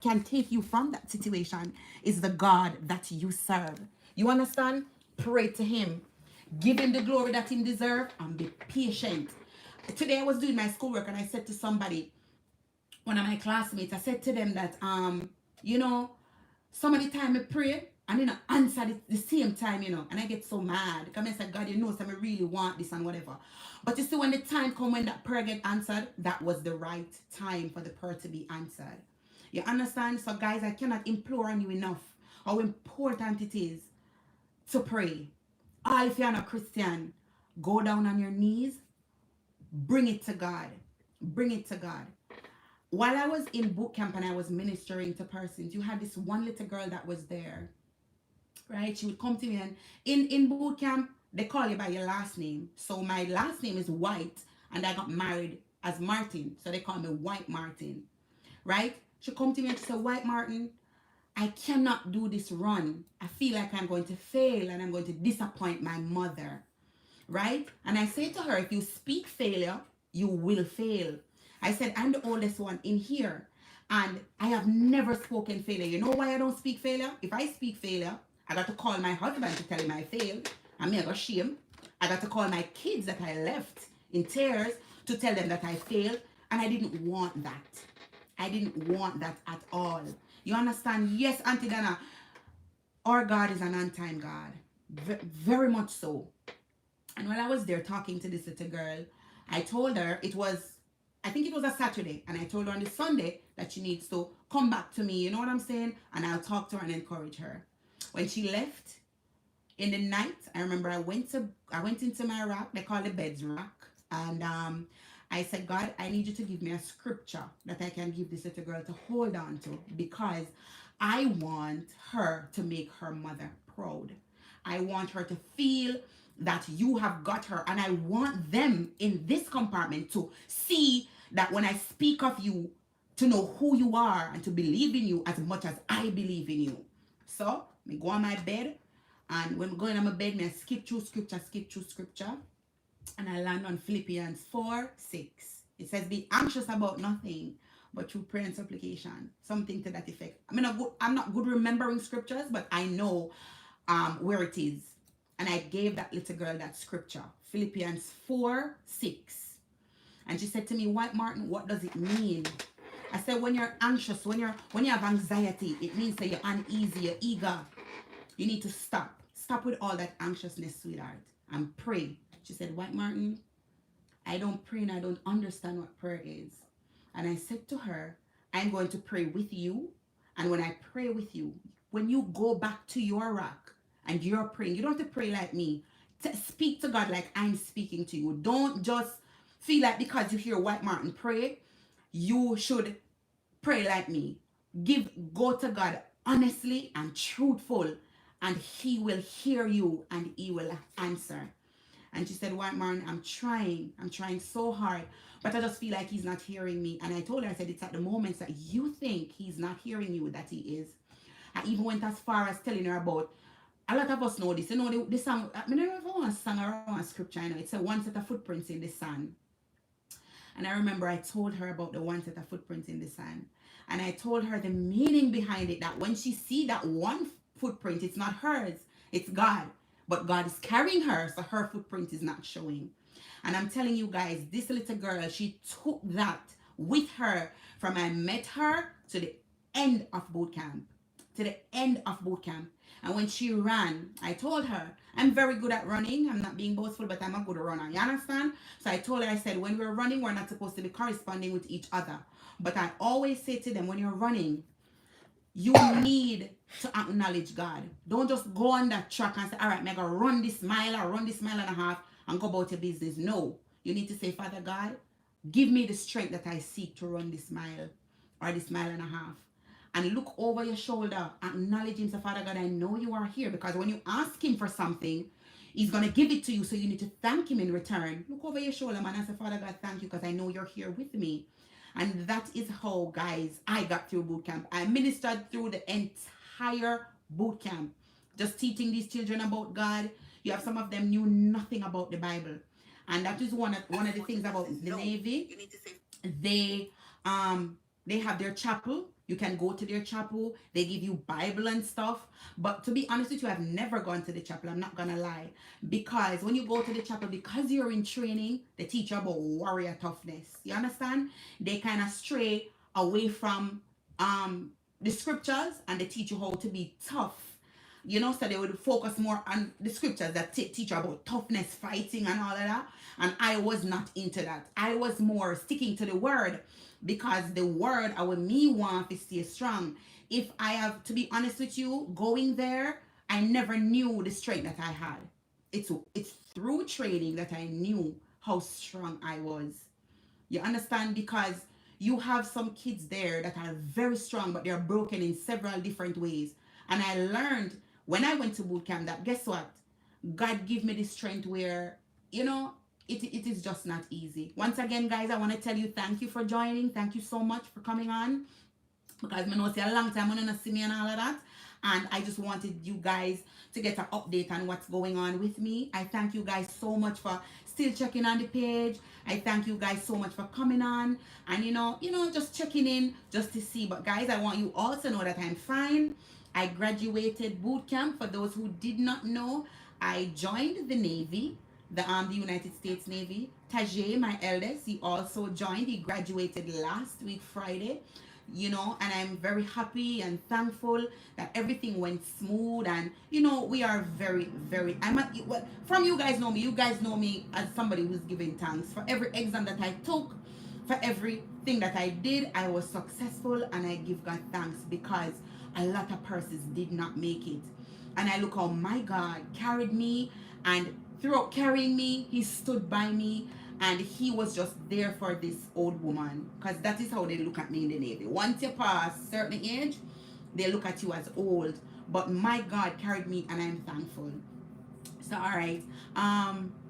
can take you from that situation is the God that you serve. You understand? Pray to him. Give him the glory that he deserves and be patient. Today I was doing my schoolwork and I said to somebody, one of my classmates, I said to them that you know, some of the time I pray and you know answer the same time, you know, and I get so mad. Because I said, God, you know, so I really want this and whatever. But you see, when the time come when that prayer get answered, that was the right time for the prayer to be answered. You understand? So guys, I cannot implore on you enough how important it is to pray. All if you're not Christian, go down on your knees, bring it to God. Bring it to God. While I was in boot camp and I was ministering to persons, you had this one little girl that was there, right? She would come to me and in boot camp, they call you by your last name. So my last name is White and I got married as Martin. So they call me White Martin, right? She come to me and she said, White Martin, I cannot do this run. I feel like I'm going to fail and I'm going to disappoint my mother, right? And I say to her, if you speak failure, you will fail. I said, I'm the oldest one in here and I have never spoken failure. You know why I don't speak failure? If I speak failure, I got to call my husband to tell him I failed. And me, I got shame. I got to call my kids that I left in tears to tell them that I failed. And I didn't want that. I didn't want that at all. You understand? Yes, Auntie Dana, our God is an on-time God. Very much so. And while I was there talking to this little girl, I told her I think it was a Saturday, and I told her on the Sunday that she needs to come back to me, you know what I'm saying? And I'll talk to her and encourage her. When she left in the night, I remember I went into my rack, they call the bed's rack, and I said, God, I need you to give me a scripture that I can give this little girl to hold on to because I want her to make her mother proud. I want her to feel that you have got her, and I want them in this compartment to see that when I speak of you, to know who you are and to believe in you as much as I believe in you. So me go on my bed, and when I'm going on my bed, me I skip through scripture, and I land on Philippians 4:6. It says, be anxious about nothing, but through prayer and supplication. Something to that effect. I'm not good remembering scriptures, but I know where it is. And I gave that little girl that scripture, Philippians 4:6. And she said to me, White Martin, what does it mean? I said, when you're anxious, when you have anxiety, it means that you're uneasy, you're eager. You need to stop. Stop with all that anxiousness, sweetheart, and pray. She said, White Martin, I don't pray and I don't understand what prayer is. And I said to her, I'm going to pray with you. And when I pray with you, when you go back to your rock and you're praying, you don't have to pray like me. Speak to God like I'm speaking to you. Don't just feel like because you hear White Martin pray, you should pray like me. Go to God honestly and truthful, and he will hear you and he will answer. And she said, White Martin, I'm trying so hard, but I just feel like he's not hearing me. And I told her, I said, it's at the moments that you think he's not hearing you that he is. I even went as far as telling her about, a lot of us know this, you know, the song, I mean, I never want to sing around a scripture, you know, it's a one set of footprints in the sand. And I remember I told her about the one set of footprints in the sand. And I told her the meaning behind it, that when she see that one footprint, it's not hers, it's God. But God is carrying her, so her footprint is not showing. And I'm telling you guys, this little girl, she took that with her from I met her to the end of boot camp. To the end of boot camp. And when she ran, I told her, I'm very good at running. I'm not being boastful, but I'm a good runner. You understand? So I told her, I said, when we're running, we're not supposed to be corresponding with each other. But I always say to them, when you're running, you need to acknowledge God. Don't just go on that track and say, all right, I'm going to run this mile or run this mile and a half and go about your business. No. You need to say, Father God, give me the strength that I seek to run this mile or this mile and a half. And look over your shoulder, acknowledge him, say, Father God, I know you are here. Because when you ask him for something, he's going to give it to you. So you need to thank him in return. Look over your shoulder, man, and say, Father God, thank you because I know you're here with me. And that is how, guys, I got through boot camp. I ministered through the entire boot camp, just teaching these children about God. You have some of them knew nothing about the Bible. And that is one of the things about the Navy. They have their chapel. You can go to their chapel. They give you Bible and stuff. But to be honest with you, I've never gone to the chapel. I'm not going to lie. Because when you go to the chapel, because you're in training, they teach you about warrior toughness. You understand? They kind of stray away from the scriptures, and they teach you how to be tough. So they would focus more on the scriptures that teach you about toughness, fighting, and all of that. And I was not into that. I was more sticking to the word, because the word, I would me want to stay strong. If I have to be honest with you, going there, I never knew the strength that I had. It's through training that I knew how strong I was. You understand? Because you have some kids there that are very strong, but they're broken in several different ways. And I learned when I went to boot camp that, guess what? God give me the strength where, it is just not easy. Once again, guys, I want to tell you thank you for joining. Thank you so much for coming on. Because I know it's a long time I don't see me and all of that. And I just wanted you guys to get an update on what's going on with me. I thank you guys so much for still checking on the page. I thank you guys so much for coming on and just checking in just to see. But guys, I want you all to know that I'm fine. I graduated boot camp. For those who did not know, I joined the Navy, the United States Navy. Tajay, my eldest, he also joined. He graduated last week, Friday. And I'm very happy and thankful that everything went smooth. And we are very, very, from you guys know me as somebody who's giving thanks for every exam that I took, for everything that I did. I was successful, and I give God thanks, because a lot of persons did not make it. And I look how my God carried me, and throughout carrying me, he stood by me. And he was just there for this old woman, because that is how they look at me in the Navy. Once you pass a certain age, they look at you as old. But my God carried me, and I'm thankful. So, all right.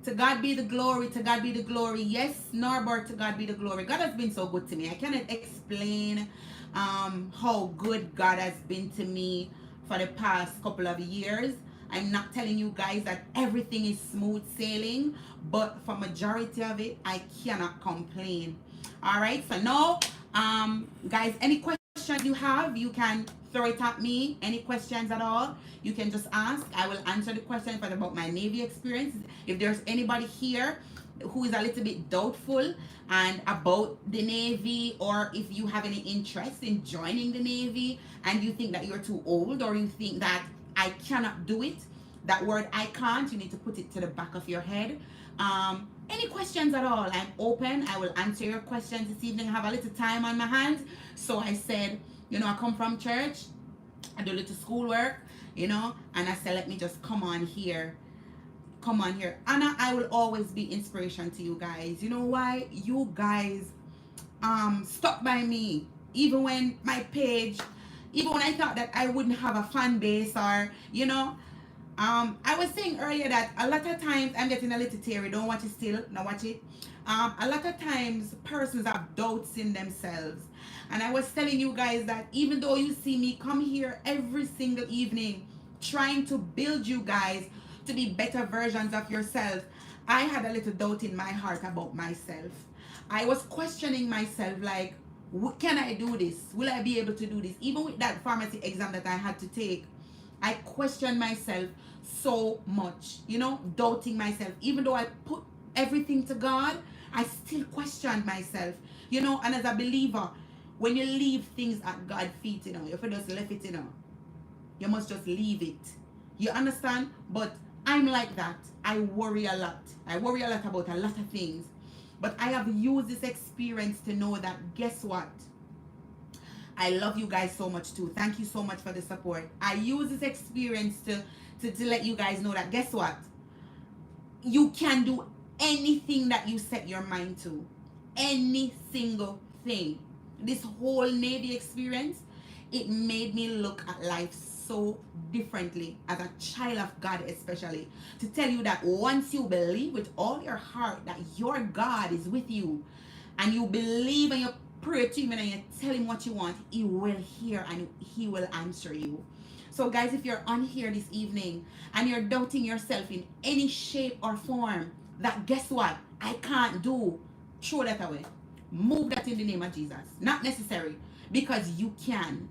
To God be the glory. To God be the glory. Yes, Norbert, to God be the glory. God has been so good to me. I cannot explain how good God has been to me for the past couple of years. I'm not telling you guys that everything is smooth sailing, but for majority of it, I cannot complain. All right, so now, guys, any question you have, you can throw it at me. Any questions at all, you can just ask. I will answer the question about my Navy experience. If there's anybody here who is a little bit doubtful and about the Navy, or if you have any interest in joining the Navy and you think that you're too old, or you think that I cannot do it, that word I can't, you need to put it to the back of your head. Any questions at all, I'm open. I will answer your questions this evening. I have a little time on my hands, so I said, I come from church, I do a little schoolwork, and I said, let me just come on here. Anna, I will always be inspiration to you guys. You know why? You guys stuck by me, even when my page, even when I thought that I wouldn't have a fan base, or I was saying earlier that a lot of times, I'm getting a little teary, don't watch it still, now watch it. A lot of times persons have doubts in themselves, and I was telling you guys that even though you see me come here every single evening trying to build you guys to be better versions of yourself, I had a little doubt in my heart about myself. I was questioning myself, like, can I do this? Will I be able to do this? Even with that pharmacy exam that I had to take, I questioned myself so much, doubting myself. Even though I put everything to God, I still questioned myself, and as a believer, when you leave things at God's feet, if you just left it, you must just leave it. You understand? But I'm like that. I worry a lot. I worry a lot about a lot of things. But I have used this experience to know that, guess what? I love you guys so much too. Thank you so much for the support. I use this experience to let you guys know that, guess what? You can do anything that you set your mind to. Any single thing. This whole Navy experience, it made me look at life so differently as a child of God, especially. To tell you that once you believe with all your heart that your God is with you, and you believe and you pray to him and you tell him what you want, he will hear and he will answer you. So guys, if you're on here this evening and you're doubting yourself in any shape or form, that guess what? I can't do, throw that away. Move that in the name of Jesus. Not necessary. because you can.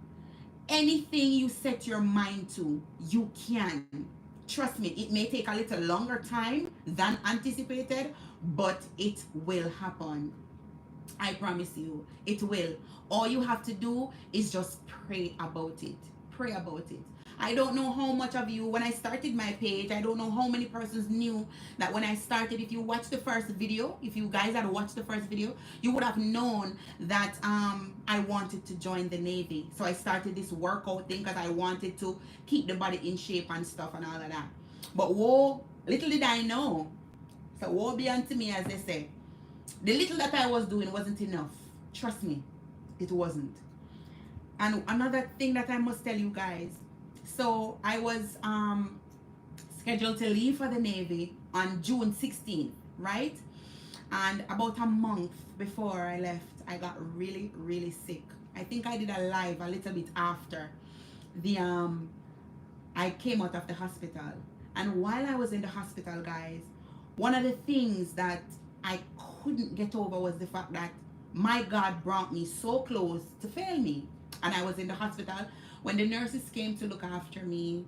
Anything you set your mind to, you can. Trust me, it may take a little longer time than anticipated, but it will happen. I promise you, it will. All you have to do is just pray about it. Pray about it. I don't know how much of you, when I started my page, I don't know how many persons knew that when I started, if you watched the first video, if you guys had watched the first video, you would have known that I wanted to join the Navy. So I started this workout thing because I wanted to keep the body in shape and stuff and all of that. But whoa, little did I know. So woe be unto me, as they say. The little that I was doing wasn't enough. Trust me, it wasn't. And another thing that I must tell you guys. So I was scheduled to leave for the Navy on June 16th, right? And about a month before I left, I got really, really sick. I think I did a live a little bit after the I came out of the hospital. And while I was in the hospital, guys, one of the things that I couldn't get over was the fact that my God brought me so close to fail me. And I was in the hospital. When the nurses came to look after me,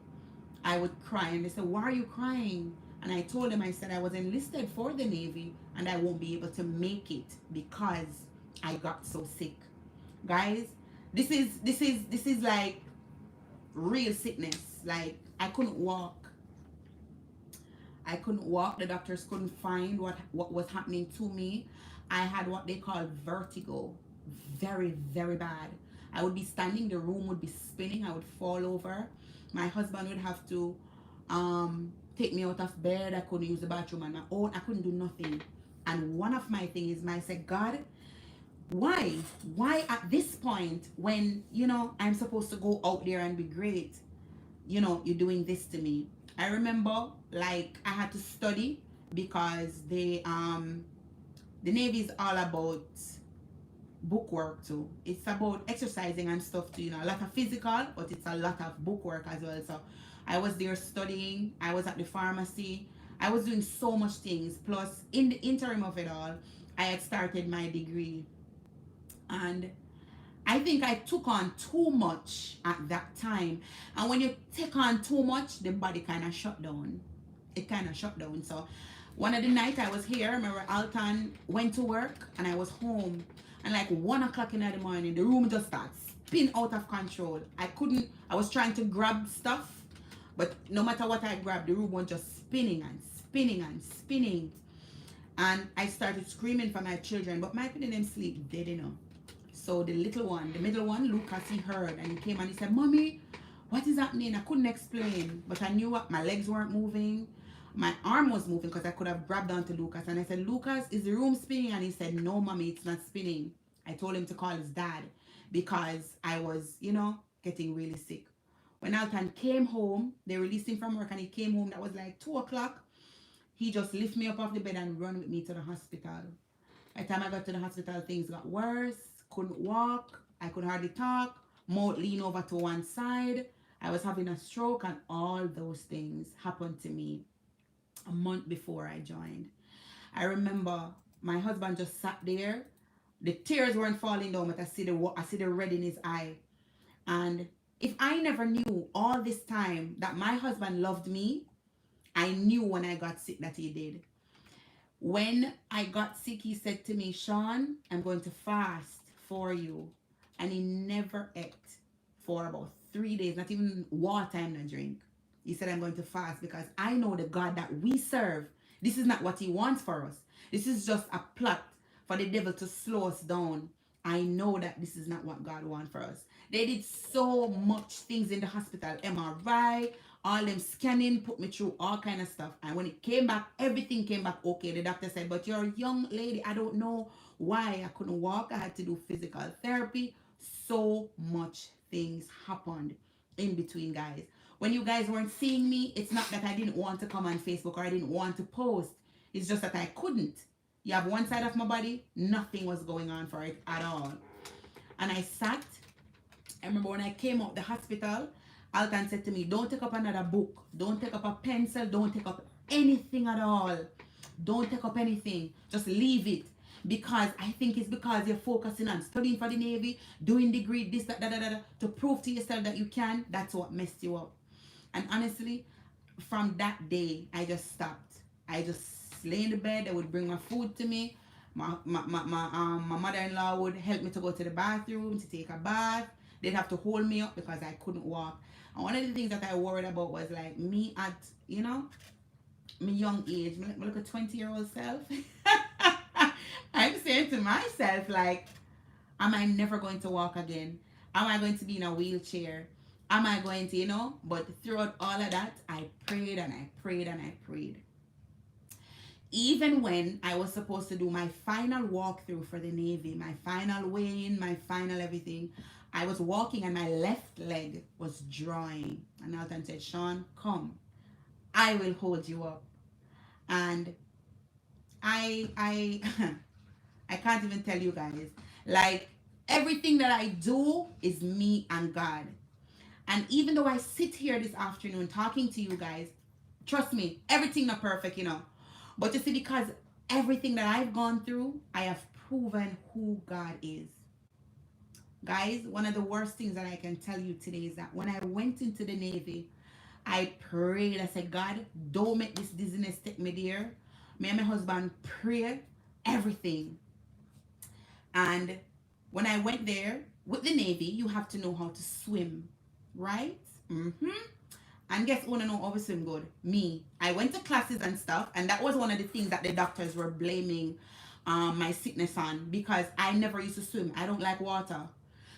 I would cry. And they said, why are you crying? And I told them, I said, I was enlisted for the Navy and I won't be able to make it because I got so sick. Guys, this is like real sickness. Like, I couldn't walk. I couldn't walk. The doctors couldn't find what was happening to me. I had what they call vertigo. Very, very bad. I would be standing, the room would be spinning, I would fall over. My husband would have to take me out of bed. I couldn't use the bathroom on my own. I couldn't do nothing. And one of my things is, I said, God, why? Why at this point when, you know, I'm supposed to go out there and be great, you know, you're doing this to me? I remember, like, I had to study because the Navy is all about book work too. It's about exercising and stuff too, you know, a lot of physical, but it's a lot of book work as well. So I was there studying, I was at the pharmacy, I was doing so much things. Plus, in the interim of it all, I had started my degree. And I think I took on too much at that time. And when you take on too much, the body kind of shut down. It kind of shut down. So one of the night I was here, remember Alton went to work and I was home. And like 1 o'clock in the morning, the room just started spin out of control. I was trying to grab stuff, but no matter what I grabbed, the room was just spinning and spinning and spinning. And I started screaming for my children, but my children didn't sleep dead, you know. So the little one, the middle one, Lucas, he heard and he came and he said, Mommy, what is happening? I couldn't explain, but I knew what my legs weren't moving. My arm was moving because I could have grabbed onto Lucas. And I said, Lucas, is the room spinning? And he said, no, Mommy, it's not spinning. I told him to call his dad because I was, you know, getting really sick. When Alton came home, they released him from work and he came home. That was like 2 o'clock. He just lifted me up off the bed and run with me to the hospital. By the time I got to the hospital, things got worse. Couldn't walk. I could hardly talk. Mouth lean over to one side. I was having a stroke, and all those things happened to me a month before I joined. I remember my husband just sat there. The tears weren't falling down, but I see the red in his eye. And if I never knew all this time that my husband loved me, I knew when I got sick that he did. When I got sick, he said to me, Sean, I'm going to fast for you. And he never ate for about 3 days, not even water and a drink. He said, I'm going to fast because I know the God that we serve. This is not what he wants for us. This is just a plot for the devil to slow us down. I know that this is not what God wants for us. They did so much things in the hospital, MRI, all them scanning, put me through all kind of stuff. And when it came back, everything came back okay. The doctor said, but you're a young lady. I don't know why I couldn't walk. I had to do physical therapy. So much things happened in between, guys. When you guys weren't seeing me, it's not that I didn't want to come on Facebook or I didn't want to post. It's just that I couldn't. You have one side of my body, nothing was going on for it at all. And I sat. I remember when I came out the hospital, Alton said to me, don't take up another book. Don't take up a pencil. Don't take up anything at all. Don't take up anything. Just leave it. because I think it's because you're focusing on studying for the Navy, doing degree, this, that, to prove to yourself that you can. That's what messed you up. And honestly, from that day, I just stopped. I just lay in the bed. They would bring my food to me. My mother-in-law would help me to go to the bathroom, to take a bath. They'd have to hold me up because I couldn't walk. And one of the things that I worried about was like me at, my young age, me look a 20-year-old self. I'm saying to myself, like, am I never going to walk again? Am I going to be in a wheelchair? Am I going to, But throughout all of that, I prayed and I prayed and I prayed. Even when I was supposed to do my final walkthrough for the Navy, my final weigh-in, my final everything, I was walking and my left leg was drawing. And Alton said, Sean, come. I will hold you up. And I I can't even tell you guys. Like, everything that I do is me and God. And even though I sit here this afternoon talking to you guys, trust me, everything not perfect, But you see, because everything that I've gone through, I have proven who God is. Guys, one of the worst things that I can tell you today is that when I went into the Navy, I prayed. I said, God, don't make this dizziness take me there. Me and my husband prayed everything. And when I went there with the Navy, you have to know how to swim, right? And guess who wanna know how to swim good? Me. I went to classes and stuff, and that was one of the things that the doctors were blaming my sickness on, because I never used to swim. I don't like water.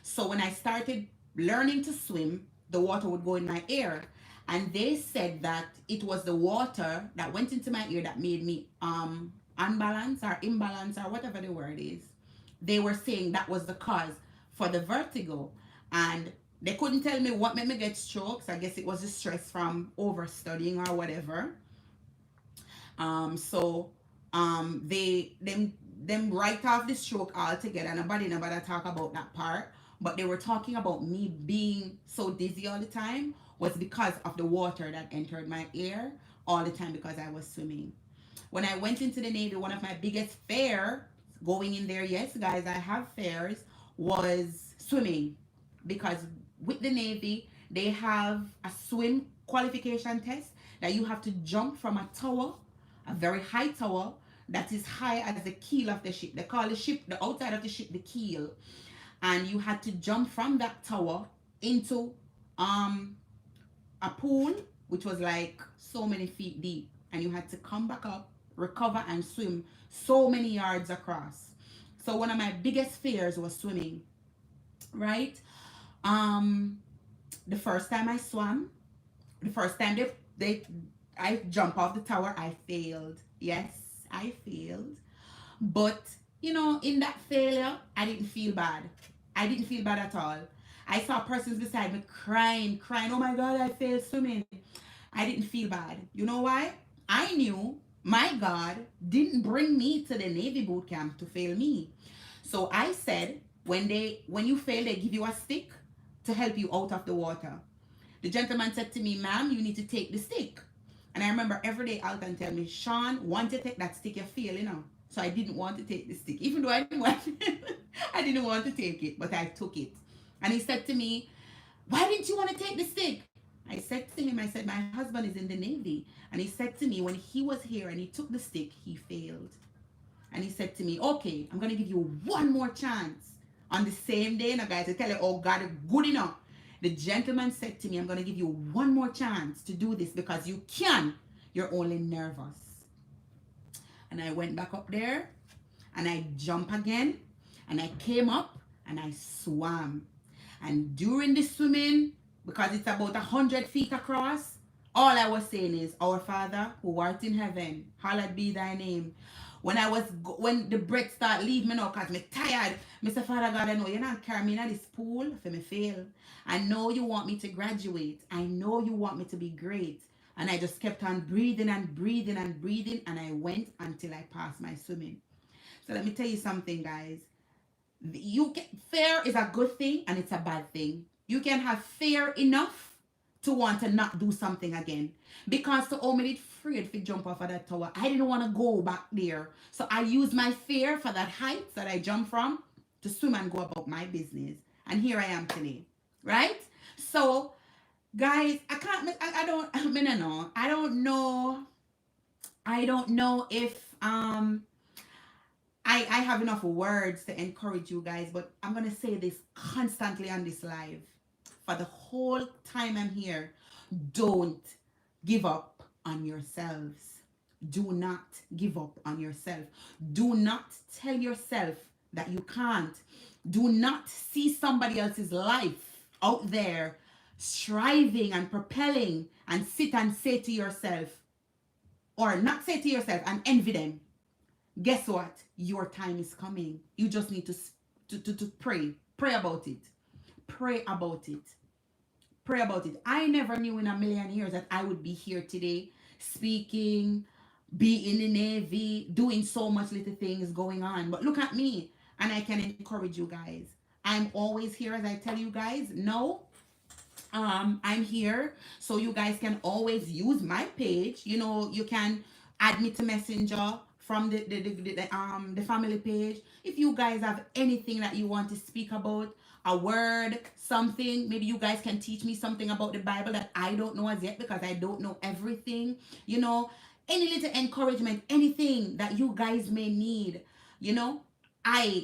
So when I started learning to swim, the water would go in my ear. And they said that it was the water that went into my ear that made me unbalanced or imbalance or whatever the word is. They were saying that was the cause for the vertigo. And they couldn't tell me what made me get strokes. I guess it was the stress from overstudying or whatever. Them write off the stroke altogether. Nobody talk about that part. But they were talking about me being so dizzy all the time was because of the water that entered my ear all the time because I was swimming. When I went into the Navy, one of my biggest fear going in there, yes, guys, I have fears, was swimming. Because with the Navy, they have a swim qualification test that you have to jump from a tower, a very high tower, that is high as the keel of the ship. They call the ship, the outside of the ship, the keel. And you had to jump from that tower into a pool, which was like so many feet deep. And you had to come back up, recover, and swim so many yards across. So one of my biggest fears was swimming, right? The first time I swam, the first time I jumped off the tower, I failed. Yes, I failed. But, in that failure, I didn't feel bad. I didn't feel bad at all. I saw persons beside me crying, oh my God, I failed swimming. I didn't feel bad. You know why? I knew my God didn't bring me to the Navy boot camp to fail me. So I said, when you fail, they give you a stick to help you out of the water. The gentleman said to me, ma'am, you need to take the stick. And I remember every day Alton tell me, Sean, once you take that stick, you fail, So I didn't want to take the stick, even though I didn't want to take it, but I took it. And he said to me, why didn't you want to take the stick? I said to him, my husband is in the Navy. And he said to me, when he was here and he took the stick, he failed. And he said to me, okay, I'm going to give you one more chance. On the same day, guys, I tell you, oh, God is good enough. The gentleman said to me, I'm going to give you one more chance to do this because you can. You're only nervous. And I went back up there and I jumped again and I came up and I swam. And during the swimming, because it's about 100 feet across, all I was saying is, our Father who art in heaven, hallowed be thy name. When the breath start leaving me now, because I'm tired, Mr. Father God, I know you're not carrying me in this pool for me fail. I know you want me to graduate. I know you want me to be great. And I just kept on breathing and breathing and breathing, and I went until I passed my swimming. So let me tell you something, guys. Fear is a good thing and it's a bad thing. You can have fear enough to want to not do something again. Because to me did afraid to jump off of that tower. I didn't want to go back there. So I used my fear for that height that I jumped from to swim and go about my business. And here I am today. Right? So guys, I can't I don't I mean I know. I don't know if I have enough words to encourage you guys, but I'm gonna say this constantly on this live for the whole time I'm here. Don't give up on yourselves. Do not give up on yourself. Do not tell yourself that you can't. Do not see somebody else's life out there striving and propelling and sit and say to yourself, or not say to yourself and envy them. Guess what? Your time is coming. You just need to pray. Pray about it. Pray about it. Pray about it. I never knew in a million years that I would be here today speaking, be in the Navy, doing so much little things going on. But look at me, and I can encourage you guys. I'm always here, as I tell you guys. No, I'm here, so you guys can always use my page. You know, you can add me to Messenger from the family page. If you guys have anything that you want to speak about, a word, something, maybe you guys can teach me something about the Bible that I don't know as yet, because I don't know everything. You know, any little encouragement, anything that you guys may need, you know,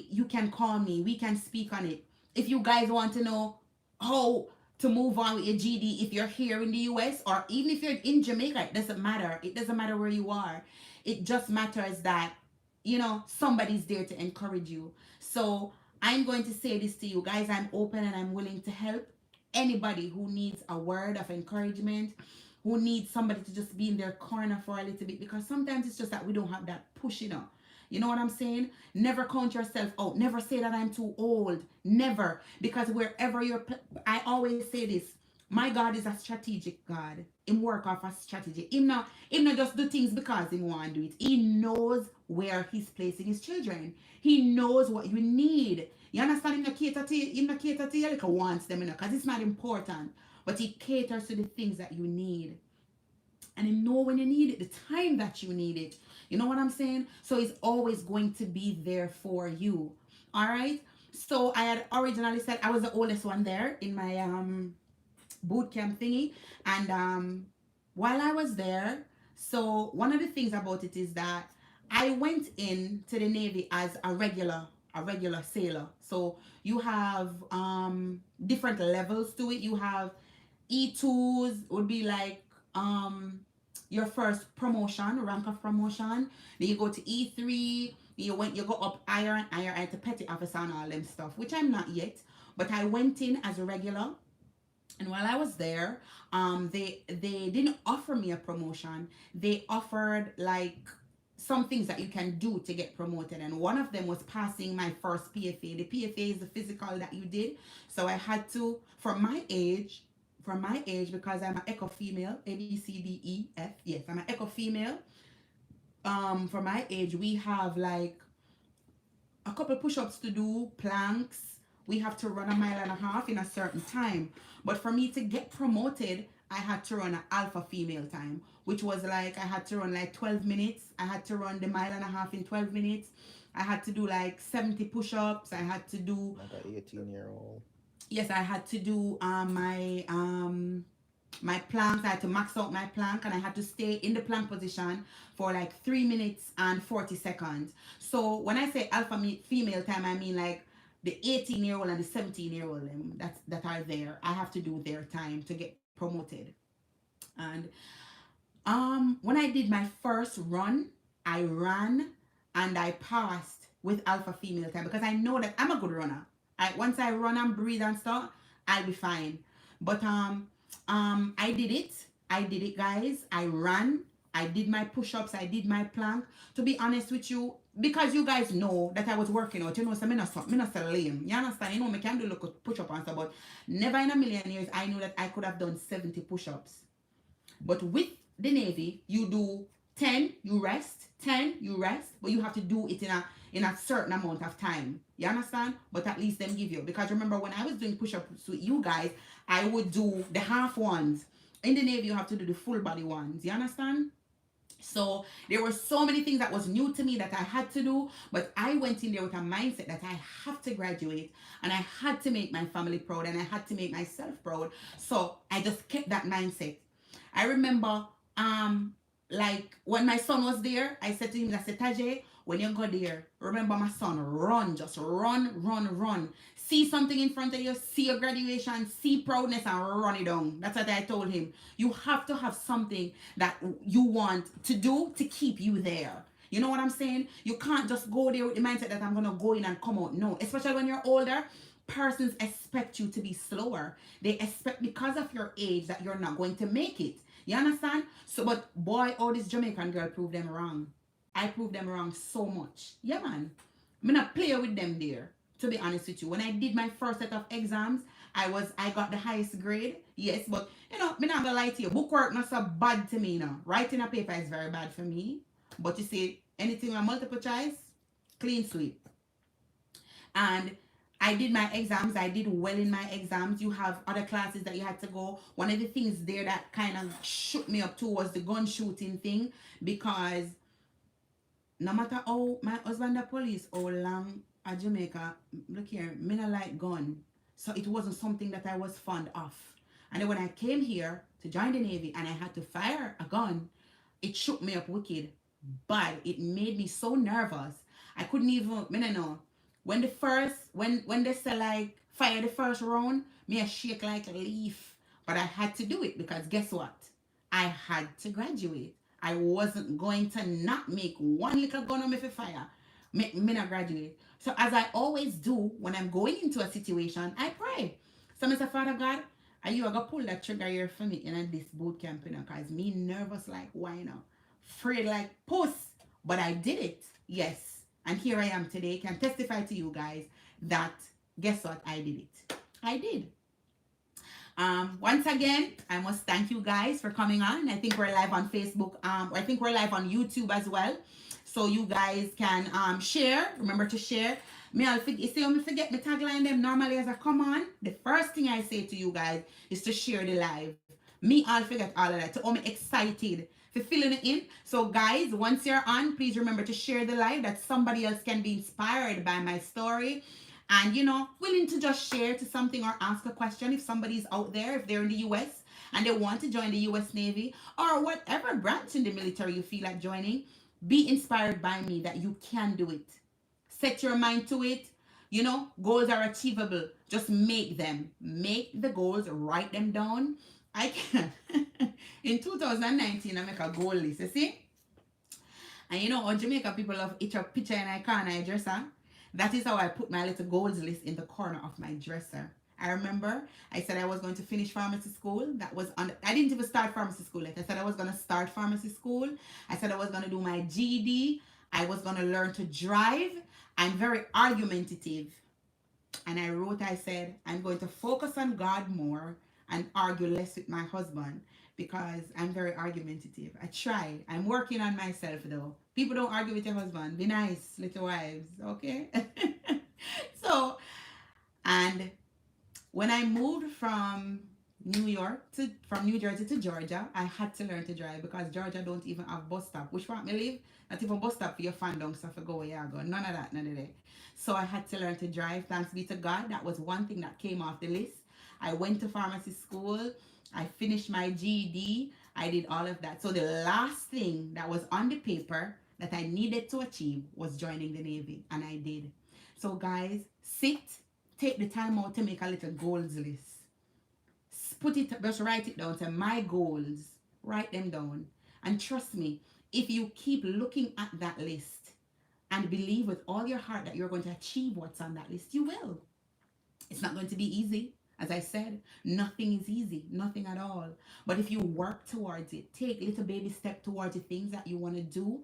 you can call me. We can speak on it. If you guys want to know how to move on with your GD, if you're here in the US, or even if you're in Jamaica, it doesn't matter. It doesn't matter where you are. It just matters that, you know, somebody's there to encourage you. So I'm going to say this to you guys. I'm open and I'm willing to help anybody who needs a word of encouragement, who needs somebody to just be in their corner for a little bit, because sometimes it's just that we don't have that push, you know. You know what I'm saying? Never count yourself out. Never say that I'm too old. Never. Because wherever I always say this. My God is a strategic God. Him work off a strategy. Him not just do things because he want to do it. He knows where he's placing his children. He knows what you need. You understand? Him not cater to you like wants them, you know, because it's not important. But he caters to the things that you need. And he know when you need it, the time that you need it. You know what I'm saying? So he's always going to be there for you. All right? So I had originally said I was the oldest one there in my boot camp thingy. And while I was there, so one of the things about it is that I went in to the Navy as a regular sailor. So you have different levels to it. You have E2s would be like your first promotion, rank of promotion. Then you go to E3, you go up higher and higher to petty officer and all them stuff, which I'm not yet. But I went in as a regular. And while I was there, they didn't offer me a promotion. They offered like some things that you can do to get promoted. And one of them was passing my first PFA. The PFA is the physical that you did. So I had to, for my age, because I'm an eco female, A, B, C, D, E, F. Yes, I'm an eco female. For my age, we have like a couple push-ups to do, planks. We have to run 1.5 miles in a certain time. But for me to get promoted, I had to run an alpha female time, which was like I had to run like 12 minutes. I had to run the 1.5 miles in 12 minutes. I had to do like 70 push-ups. I had to do like an 18-year-old. Yes, I had to do my planks. I had to max out my plank, and I had to stay in the plank position for like 3 minutes and 40 seconds. So when I say alpha female time, I mean like the 18-year-old and the 17-year-old that are there. I have to do their time to get promoted. And when I did my first run, I ran and I passed with alpha female time, because I know that I'm a good runner. Once I run and breathe and stuff, I'll be fine. But I did it, guys. I ran. I did my push-ups. I did my plank. To be honest with you, because you guys know that I was working out, you know, so I'm not so lame. You understand? You know, I can do look at push-up and stuff, but never in a million years I knew that I could have done 70 push-ups. But with the Navy, you do 10 you rest, 10 you rest, but you have to do it in a certain amount of time. You understand? But at least them give you, because remember when I was doing push-ups with you guys, I would do the half ones. In the Navy you have to do the full body ones. You understand? So there were so many things that was new to me that I had to do, but I went in there with a mindset that I have to graduate and I had to make my family proud and I had to make myself proud. So I just kept that mindset. I remember like when my son was there, I said to him, I said, Tajay, when you go there, remember my son, run, just run, run, run. See something in front of you, see your graduation, see proudness and run it down. That's what I told him. You have to have something that you want to do to keep you there. You know what I'm saying? You can't just go there with the mindset that I'm going to go in and come out. No, especially when you're older, persons expect you to be slower. They expect because of your age that you're not going to make it. You understand? So, but boy, all this Jamaican girl proved them wrong. I proved them wrong so much. Yeah, man. I'm not play with them there, to be honest with you. When I did my first set of exams, I got the highest grade. Yes, but you know, I'm not gonna lie to you. Book work not so bad to me, you know. Writing a paper is very bad for me. But you see, anything with multiple choice, clean sweep. And I did my exams. I did well in my exams. You have other classes that you had to go. One of the things there that kind of shook me up too was the gun shooting thing, because no matter how my husband the police, how long at Jamaica, look here, me not like gun. So it wasn't something that I was fond of. And then when I came here to join the Navy and I had to fire a gun, it shook me up wicked. But it made me so nervous. I couldn't even, me no know. When they say like fire the first round, me I shake like a leaf. But I had to do it because guess what? I had to graduate. I wasn't going to not make one little gun on me for fire. Me not graduate. So as I always do when I'm going into a situation, I pray. So I say, Father God, are you gonna pull that trigger here for me in this boot camp, you know, cause me nervous like why now? Afraid like puss. But I did it. Yes. And here I am today. Can testify to you guys that guess what? I did it. I did. Once again, I must thank you guys for coming on. I think we're live on Facebook. I think we're live on YouTube as well. So you guys can share. Remember to share. Me, I'll forget. You see, me forget my tagline them normally as I come on. The first thing I say to you guys is to share the live. Me, I'll forget all of that. So I'm excited for filling it in. So guys, once you're on, please remember to share the live that somebody else can be inspired by my story. And you know, willing to just share to something or ask a question if somebody's out there, if they're in the US and they want to join the US Navy or whatever branch in the military you feel like joining, be inspired by me that you can do it. Set your mind to it. You know, goals are achievable. Just make them. Make the goals, write them down. I can. In 2019, I make a goal list, you see? And you know, on Jamaica, people love each a picture in a corner dresser. That is how I put my little goals list in the corner of my dresser. I remember I said I was going to finish pharmacy school. That was on. I didn't even start pharmacy school yet. I said I was going to start pharmacy school. I said I was going to do my GED. I was going to learn to drive. I'm very argumentative. And I wrote, I said, I'm going to focus on God more and argue less with my husband because I'm very argumentative. I try. I'm working on myself though. People don't argue with your husband. Be nice, little wives, okay? So, and when I moved from from New Jersey to Georgia, I had to learn to drive because Georgia don't even have bus stop. Which part me live? Not even bus stop for your fan down stuff for go where you go. None of that, none of that. So I had to learn to drive. Thanks be to God. That was one thing that came off the list. I went to pharmacy school. I finished my GED. I did all of that. So the last thing that was on the paper that I needed to achieve was joining the Navy. And I did. So guys, take the time out to make a little goals list. Just write it down. Say my goals. Write them down. And trust me, if you keep looking at that list and believe with all your heart that you're going to achieve what's on that list, you will. It's not going to be easy. As I said, nothing is easy, nothing at all. But if you work towards it, take little baby step towards the things that you want to do,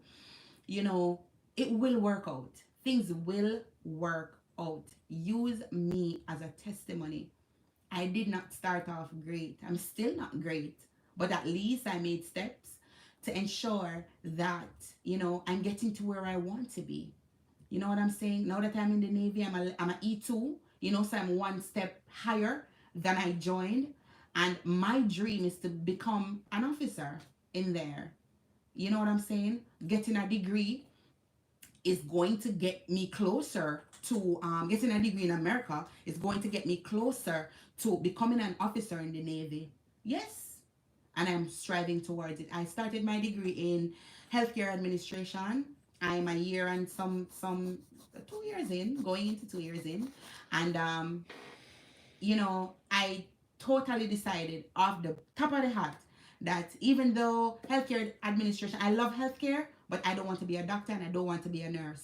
you know, it will work out. Things will work out. Use me as a testimony. I did not start off great. I'm still not great, but at least I made steps to ensure that, you know, I'm getting to where I want to be. You know what I'm saying? Now that I'm in the Navy, I'm a E2, you know, so I'm one step higher than I joined. And my dream is to become an officer in there. You know what I'm saying? Getting a degree is going to get me closer to getting a degree in America is going to get me closer to becoming an officer in the Navy. Yes, and I'm striving towards it. I started my degree in healthcare administration. I'm a year and some 2 years in, going into 2 years in, and you know, I totally decided off the top of the hat that even though healthcare administration, I love healthcare, but I don't want to be a doctor and I don't want to be a nurse.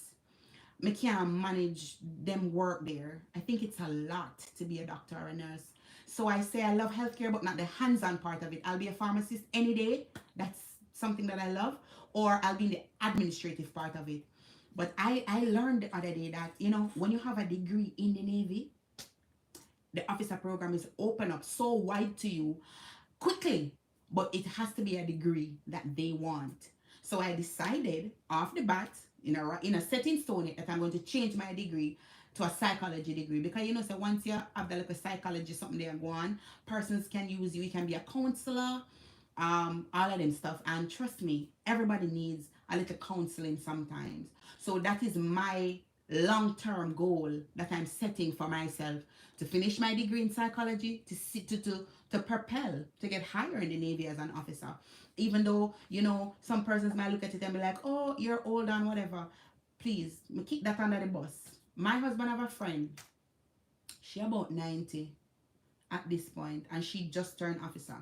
I can't manage them work there. I think it's a lot to be a doctor or a nurse. So I say I love healthcare, but not the hands-on part of it. I'll be a pharmacist any day. That's something that I love. Or I'll be in the administrative part of it. But I learned the other day that, you know, when you have a degree in the Navy, the officer program is open up so wide to you quickly, but it has to be a degree that they want. So I decided off the bat, in a set in stone, that I'm going to change my degree to a psychology degree, because you know, so once you have the like a psychology something there go on, persons can use you. You can be a counselor, all of them stuff. And trust me, everybody needs a little counseling sometimes. So that is my long-term goal that I'm setting for myself, to finish my degree in psychology, to propel, to get higher in the Navy as an officer. Even though, you know, some persons might look at it and be like, oh, you're old and whatever. Please, me keep that under the bus. My husband have a friend. She about 90 at this point, and she just turned officer.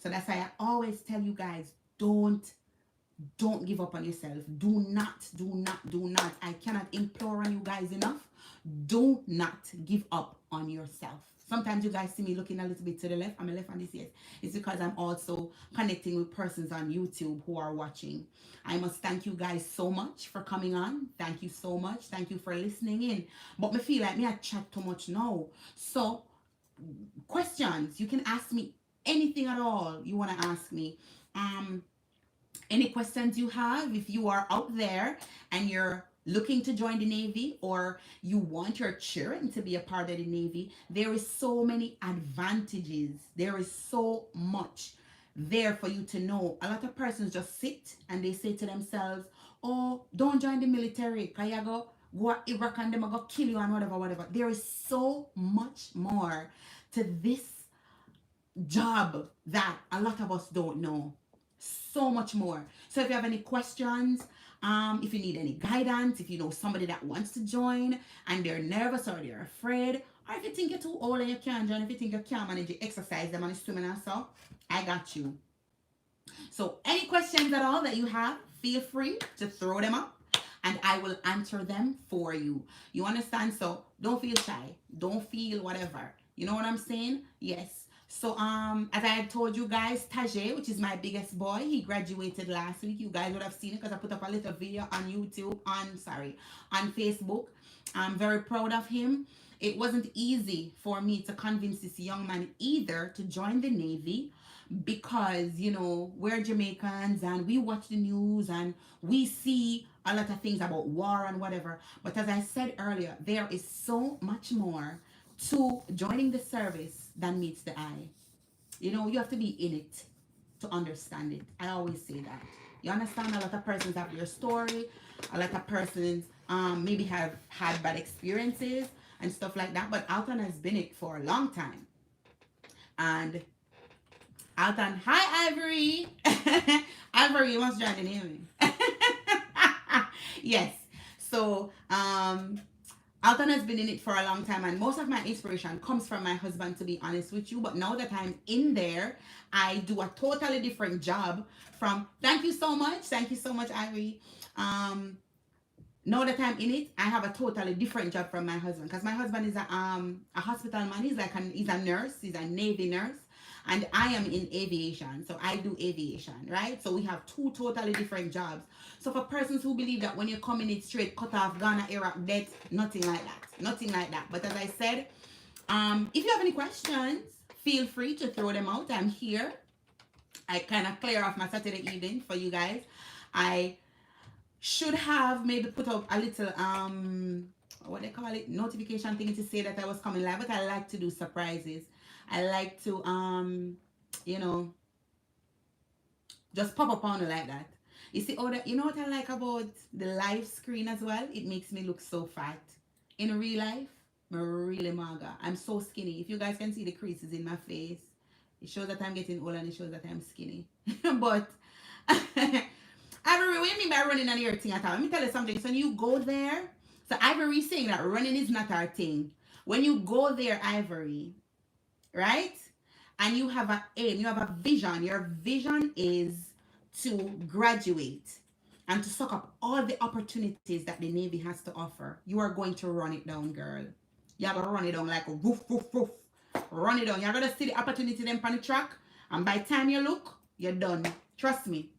So that's why I always tell you guys, don't give up on yourself. Do not. I cannot implore on you guys enough. Do not give up on yourself. Sometimes you guys see me looking a little bit to the left. I'm a left on this, yes. It's because I'm also connecting with persons on YouTube who are watching. I must thank you guys so much for coming on. Thank you so much. Thank you for listening in. But me feel like me I chat too much now. So questions, you can ask me anything at all you want to ask me. Any questions you have, if you are out there and you're looking to join the Navy, or you want your children to be a part of the Navy, there is so many advantages. There is so much there for you to know. A lot of persons just sit and they say to themselves, oh, don't join the military because you go Iraq and them are going to kill you and whatever. There is so much more to this job that a lot of us don't know. So much more. So if you have any questions, if you need any guidance, if you know somebody that wants to join and they're nervous or they're afraid, or if you think you're too old and you can't join, if you think you can't manage to exercise them and swimming and so, I got you. So any questions at all that you have, feel free to throw them up and I will answer them for you. You understand? So don't feel shy. Don't feel whatever. You know what I'm saying? Yes. So as I had told you guys, Tajay, which is my biggest boy, he graduated last week. You guys would have seen it because I put up a little video on YouTube, on Facebook. I'm very proud of him. It wasn't easy for me to convince this young man either to join the Navy, because, you know, we're Jamaicans and we watch the news and we see a lot of things about war and whatever. But as I said earlier, there is so much more to joining the service than meets the eye. You know, you have to be in it to understand it. I always say that. You understand? A lot of persons have their story. A lot of persons maybe have had bad experiences and stuff like that. But Alton has been it for a long time. And Alton, hi Ivory. Ivory, you must join the Navy. Yes. So Alton has been in it for a long time, and most of my inspiration comes from my husband, to be honest with you. But now that I'm in there, I do a totally different job from, thank you so much, Ivory. Now that I'm in it, I have a totally different job from my husband, because my husband is a hospital man. He's a nurse, he's a Navy nurse, and I am in aviation, so I do aviation, right? So we have two totally different jobs. So for persons who believe that when you come in it straight, cut off, Ghana, Iraq, death, nothing like that. But as I said, if you have any questions, feel free to throw them out. I'm here. I kind of clear off my Saturday evening for you guys. I should have maybe put up a little what they call it, notification thing to say that I was coming live, but I like to do surprises. I like to you know, just pop up on it like that. You see, oh, you know what I like about the live screen as well? It makes me look so fat. In real life, I'm really maga. I'm so skinny. If you guys can see the creases in my face, it shows that I'm getting old and it shows that I'm skinny. But I don't really mean by running on your thing at all. Let me tell you something. So when you go there, so Ivory is saying that running is not our thing. When you go there, Ivory, right? And you have an aim, you have a vision. Your vision is to graduate and to suck up all the opportunities that the Navy has to offer. You are going to run it down, girl. You're going to run it down like a roof, roof, roof. Run it down. You're going to see the opportunity then on the track. And by the time you look, you're done. Trust me.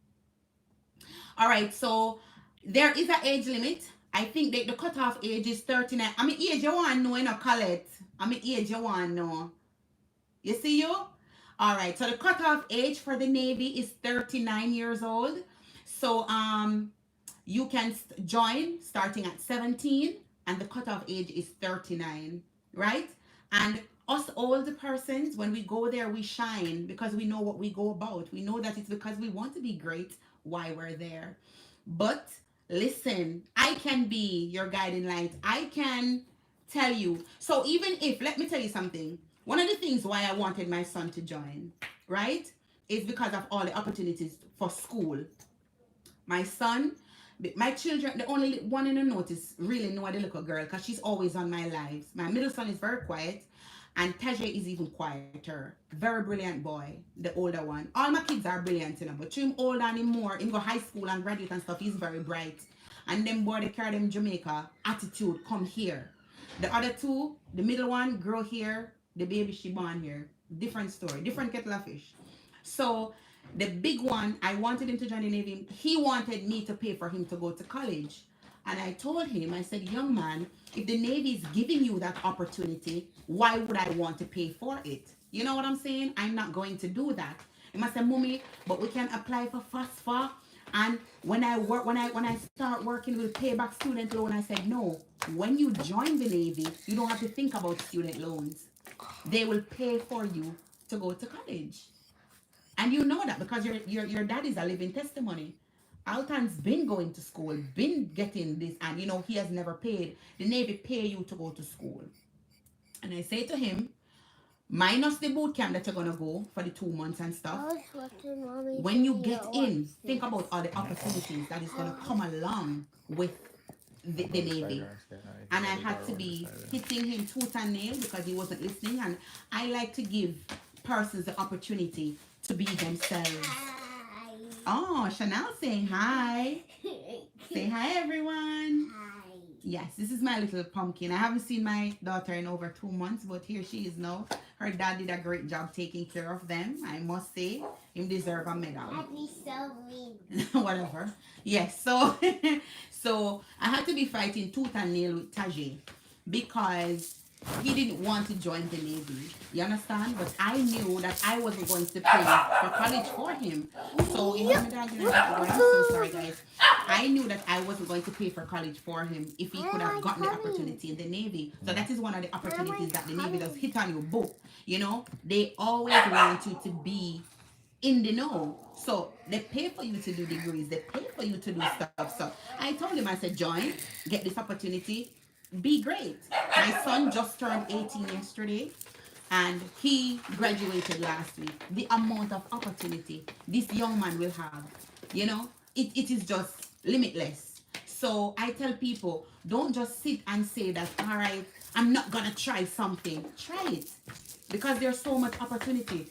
All right, so there is an age limit. I think the cutoff age is 39. I mean, age you want to know, you know, Colette. I mean, age you want to know. You see you? All right, so the cutoff age for the Navy is 39 years old. So you can join starting at 17, and the cutoff age is 39, right? And us old persons, when we go there, we shine because we know what we go about. We know that it's because we want to be great why we're there. But listen, I can be your guiding light. I can tell you. So even if, let me tell you something. One of the things why I wanted my son to join, right, is because of all the opportunities for school. My son, my children, the only one in the notice really know the little girl because she's always on my lives. My middle son is very quiet, and Tajay is even quieter. Very brilliant boy, the older one. All my kids are brilliant, you know, but him older and him more, him go high school and graduate and stuff, he's very bright. And them boy, they carry them Jamaica attitude, come here. The other two, the middle one, grow here, the baby she born here. Different story, different kettle of fish. So the big one, I wanted him to join the Navy. He wanted me to pay for him to go to college. And I told him, I said, young man, if the Navy is giving you that opportunity, why would I want to pay for it? You know what I'm saying? I'm not going to do that. He must say, Mommy, but we can apply for FAFSA. And when I start working with payback student loan, I said, no, when you join the Navy, you don't have to think about student loans. They will pay for you to go to college. And you know that because your dad is a living testimony. Alton's been going to school, been getting this, and you know, he has never paid. The Navy pay you to go to school. And I say to him, minus the boot camp that you're gonna go for the 2 months and stuff. When you get in, think about all the opportunities that is gonna come along with the Navy. And I had to be hitting him tooth and nail because he wasn't listening. And I like to give persons the opportunity to be themselves. Oh, Chanel saying hi. Say hi, everyone. Hi. Yes, this is my little pumpkin. I haven't seen my daughter in over 2 months, but here she is now. Her dad did a great job taking care of them. I must say, him deserve a medal. Daddy's so mean. Whatever. Yes, so so I had to be fighting tooth and nail with Tajay because he didn't want to join the Navy. You understand? But I knew that I wasn't going to pay for college for him. So, you know, I'm so sorry, guys. I knew that I wasn't going to pay for college for him if he could have gotten the opportunity in the Navy. So that is one of the opportunities that the Navy does hit on your book. You know, they always want you to be in the know. So they pay for you to do degrees. They pay for you to do stuff. So I told him, I said, join, get this opportunity. Be great. My son just turned 18 yesterday and he graduated last week. The amount of opportunity this young man will have, you know, it is just limitless. So I tell people, don't just sit and say that, all right, I'm not gonna try something. Try it because there's so much opportunity.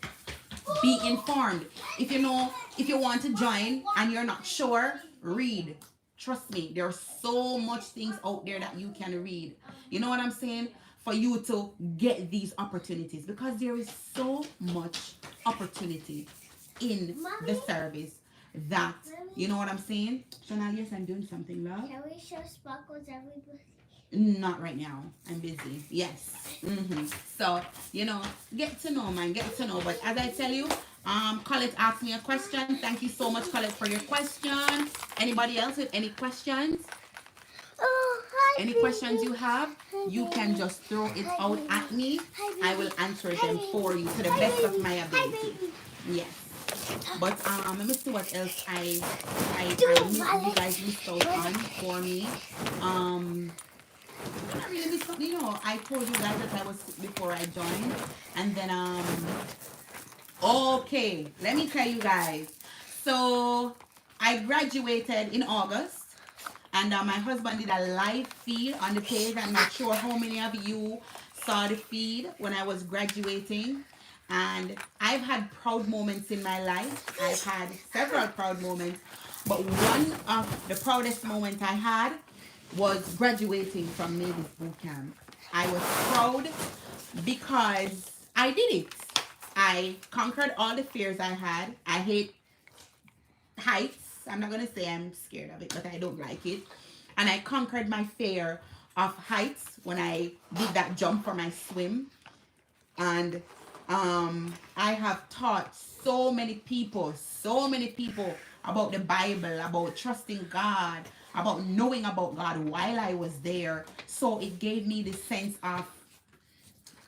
Be informed. If you know, if you want to join and you're not sure, read. Trust me, there are so much things out there that you can read. You know what I'm saying? For you to get these opportunities because there is so much opportunity in the service that, you know what I'm saying? Chanel, yes, I'm doing something, love. Can we show sparkles everybody? Not right now. I'm busy. Yes. So, you know, get to know, man. Get to know. But as I tell you, Colette asked me a question. Thank you so much, Colette, for your question. Anybody else with any questions? Oh, hi, Any questions baby. you have, Hi, you can baby. just throw it Hi, out baby. at me. Hi, I baby. will answer Hi, them baby. for you to the Hi, best of baby. my Hi, ability. baby. Yes. But let me see what else Do you wallet. guys missed out on for me. Um I not really missed out, I told you guys that I was sick before I joined. And then okay, let me tell you guys. So I graduated in August. And my husband did a live feed on the page. I'm not sure how many of you saw the feed when I was graduating. And I've had proud moments in my life. I've had several proud moments. But one of the proudest moments I had was graduating from Mavis Boot Camp. I was proud because I did it. I conquered all the fears I had. I hate heights. I'm not gonna say I'm scared of it, but I don't like it. And I conquered my fear of heights when I did that jump for my swim. And I have taught so many people about the Bible, about trusting God, about knowing about God while I was there. So it gave me the sense of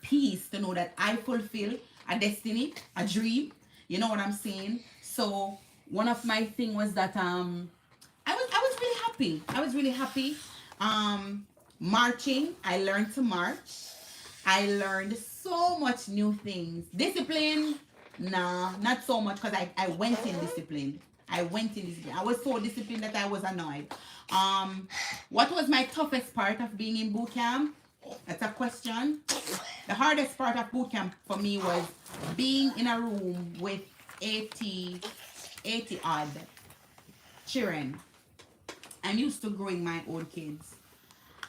peace to know that I fulfill a destiny, a dream. You know what I'm saying? So one of my thing was that I was really happy. I was really happy. Marching, I learned to march. I learned so much new things. Discipline, nah, not so much because I went in discipline. I went in discipline. I was so disciplined that I was annoyed. What was my toughest part of being in boot camp? That's a question. The hardest part of boot camp for me was being in a room with 80 odd children. I'm used to growing my own kids.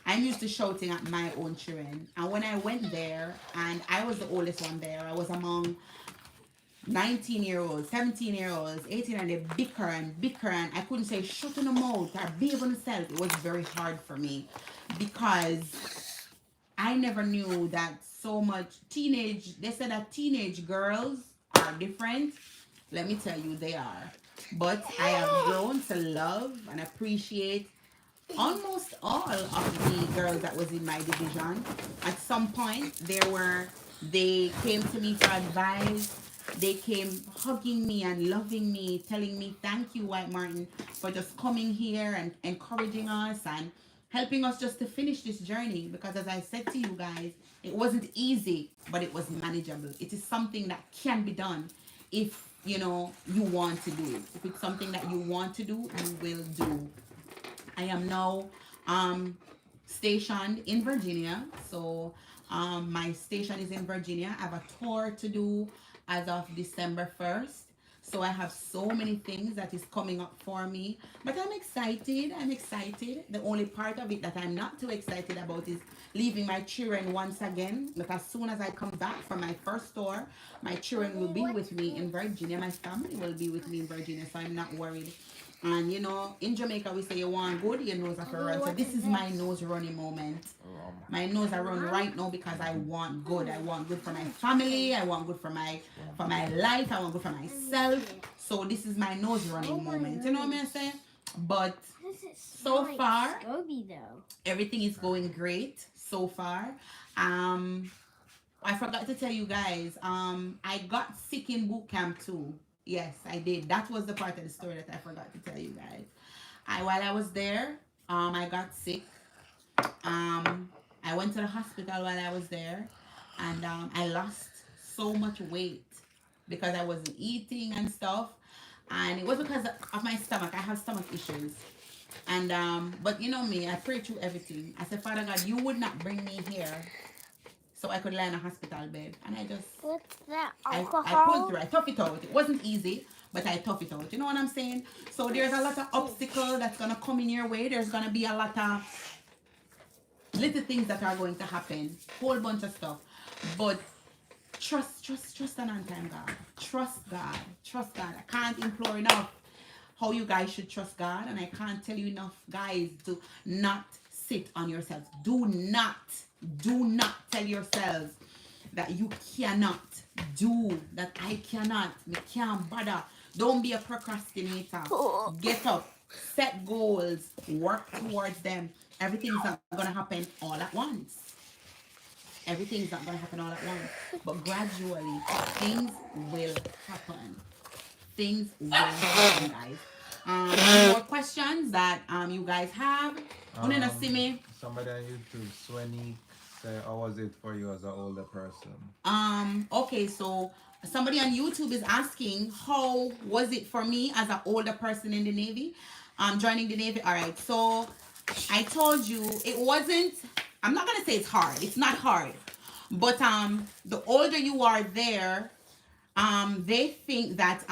I'm used to shouting at my own children. And when I went there, and I was the oldest one there, I was among 19-year-olds, 17-year-olds, 18, and they bicker, and I couldn't say shut in the mouth or behave on themselves. It was very hard for me because I never knew that so much they said that teenage girls are different. Let me tell you, they are. But I have grown to love and appreciate almost all of the girls that was in my division. At some point, they came to me for advice. They came hugging me and loving me, telling me thank you, White Martin, for just coming here and encouraging us and helping us just to finish this journey. Because as I said to you guys, it wasn't easy, but it was manageable. It is something that can be done if you want to do it. If it's something that you want to do, you will do. I am now stationed in Virginia. So my station is in Virginia. I have a tour to do as of December 1st. So I have so many things that is coming up for me. But I'm excited. I'm excited. The only part of it that I'm not too excited about is leaving my children once again. But as soon as I come back from my first tour, my children will be with me in Virginia. My family will be with me in Virginia. So I'm not worried. And in Jamaica we say you want good, your nose have to run. So this is my nose running moment. My nose are run right now because I want good. I want good for my family. I want good for my life. I want good for myself. So this is my nose running moment. You know what I'm saying? But so far, everything is going great so far. I forgot to tell you guys. I got sick in boot camp too. Yes, I did. That was the part of the story that I forgot to tell you guys. While I was there, I got sick. I went to the hospital while I was there, and I lost so much weight because I wasn't eating and stuff, and it was because of my stomach. I have stomach issues, and but you know me, I pray through everything. I said, Father God, you would not bring me here so I could lie in a hospital bed. And I just, What's that? I pulled through. I tough it out. It wasn't easy, but I tough it out. You know what I'm saying? So there's a lot of obstacle that's going to come in your way. There's going to be a lot of little things that are going to happen. Whole bunch of stuff. But trust an on-time God. Trust God. Trust God. I can't implore enough how you guys should trust God. And I can't tell you enough, guys, to not sit on yourselves. Do not tell yourselves that you cannot do, that I cannot, me can't bother. Don't be a procrastinator. Oh. Get up, set goals, work towards them. Everything's not gonna happen all at once. Everything's not gonna happen all at once. But gradually, things will happen. Things will happen, guys. Any more questions that you guys have? Unena see me. Somebody on YouTube, Swenique, say, how was it for you as an older person? Okay, so somebody on YouTube is asking, how was it for me as an older person in the Navy? Joining the Navy. All right, so I told you it wasn't, I'm not gonna say it's hard. It's not hard. But the older you are there, they think that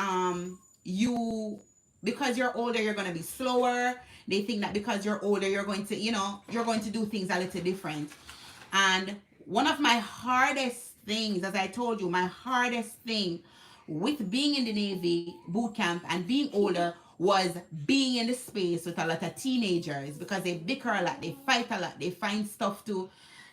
you, because you're older, you're gonna be slower. They think that because you're older, you're going to, you're going to do things a little different. And one of my hardest things, as I told you, my hardest thing with being in the Navy boot camp and being older was being in the space with a lot of teenagers, because they bicker a lot, they fight a lot, they find stuff to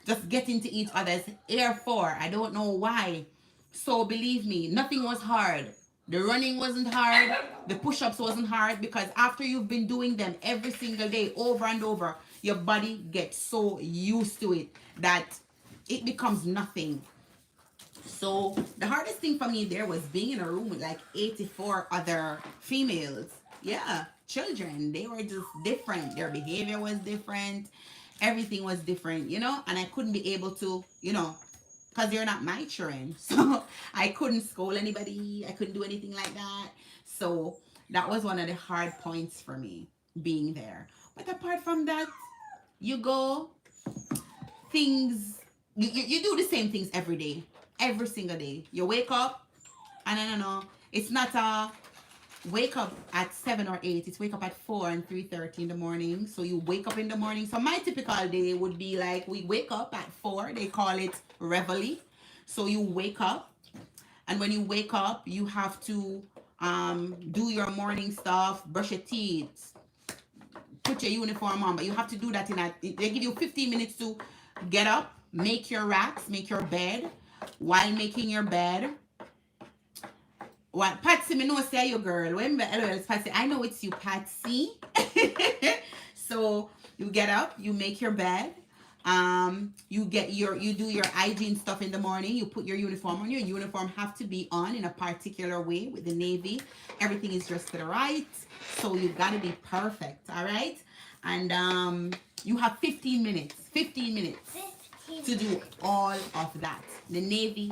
just get into each other's ear for. I don't know why. So believe me, nothing was hard. The running wasn't hard. The push-ups wasn't hard, because after you've been doing them every single day over and over, your body gets so used to it that it becomes nothing. So the hardest thing for me there was being in a room with like 84 other females. Yeah, children. They were just different. Their behavior was different. Everything was different, and I couldn't be able to, because they're not my children. So I couldn't scold anybody. I couldn't do anything like that. So that was one of the hard points for me being there. But apart from that, you go, things, you do the same things every day, every single day. You wake up, and I don't know, it's not a wake up at 7 or 8, it's wake up at 4 and 3:30 in the morning. So you wake up in the morning. So my typical day would be like, we wake up at 4, they call it reveille. So you wake up, and when you wake up, you have to do your morning stuff, brush your teeth, put your uniform on. But you have to do that they give you 15 minutes to get up, make your racks, make your bed. While making your bed, what, Patsy, me know say you girl. When LOL Patsy, I know it's you, Patsy. So you get up, you make your bed, you do your hygiene stuff in the morning, you put your uniform on. Your uniform have to be on in a particular way. With the Navy, everything is just to the right, so you gotta be perfect. All right, and you have 15 minutes to do all of that. The Navy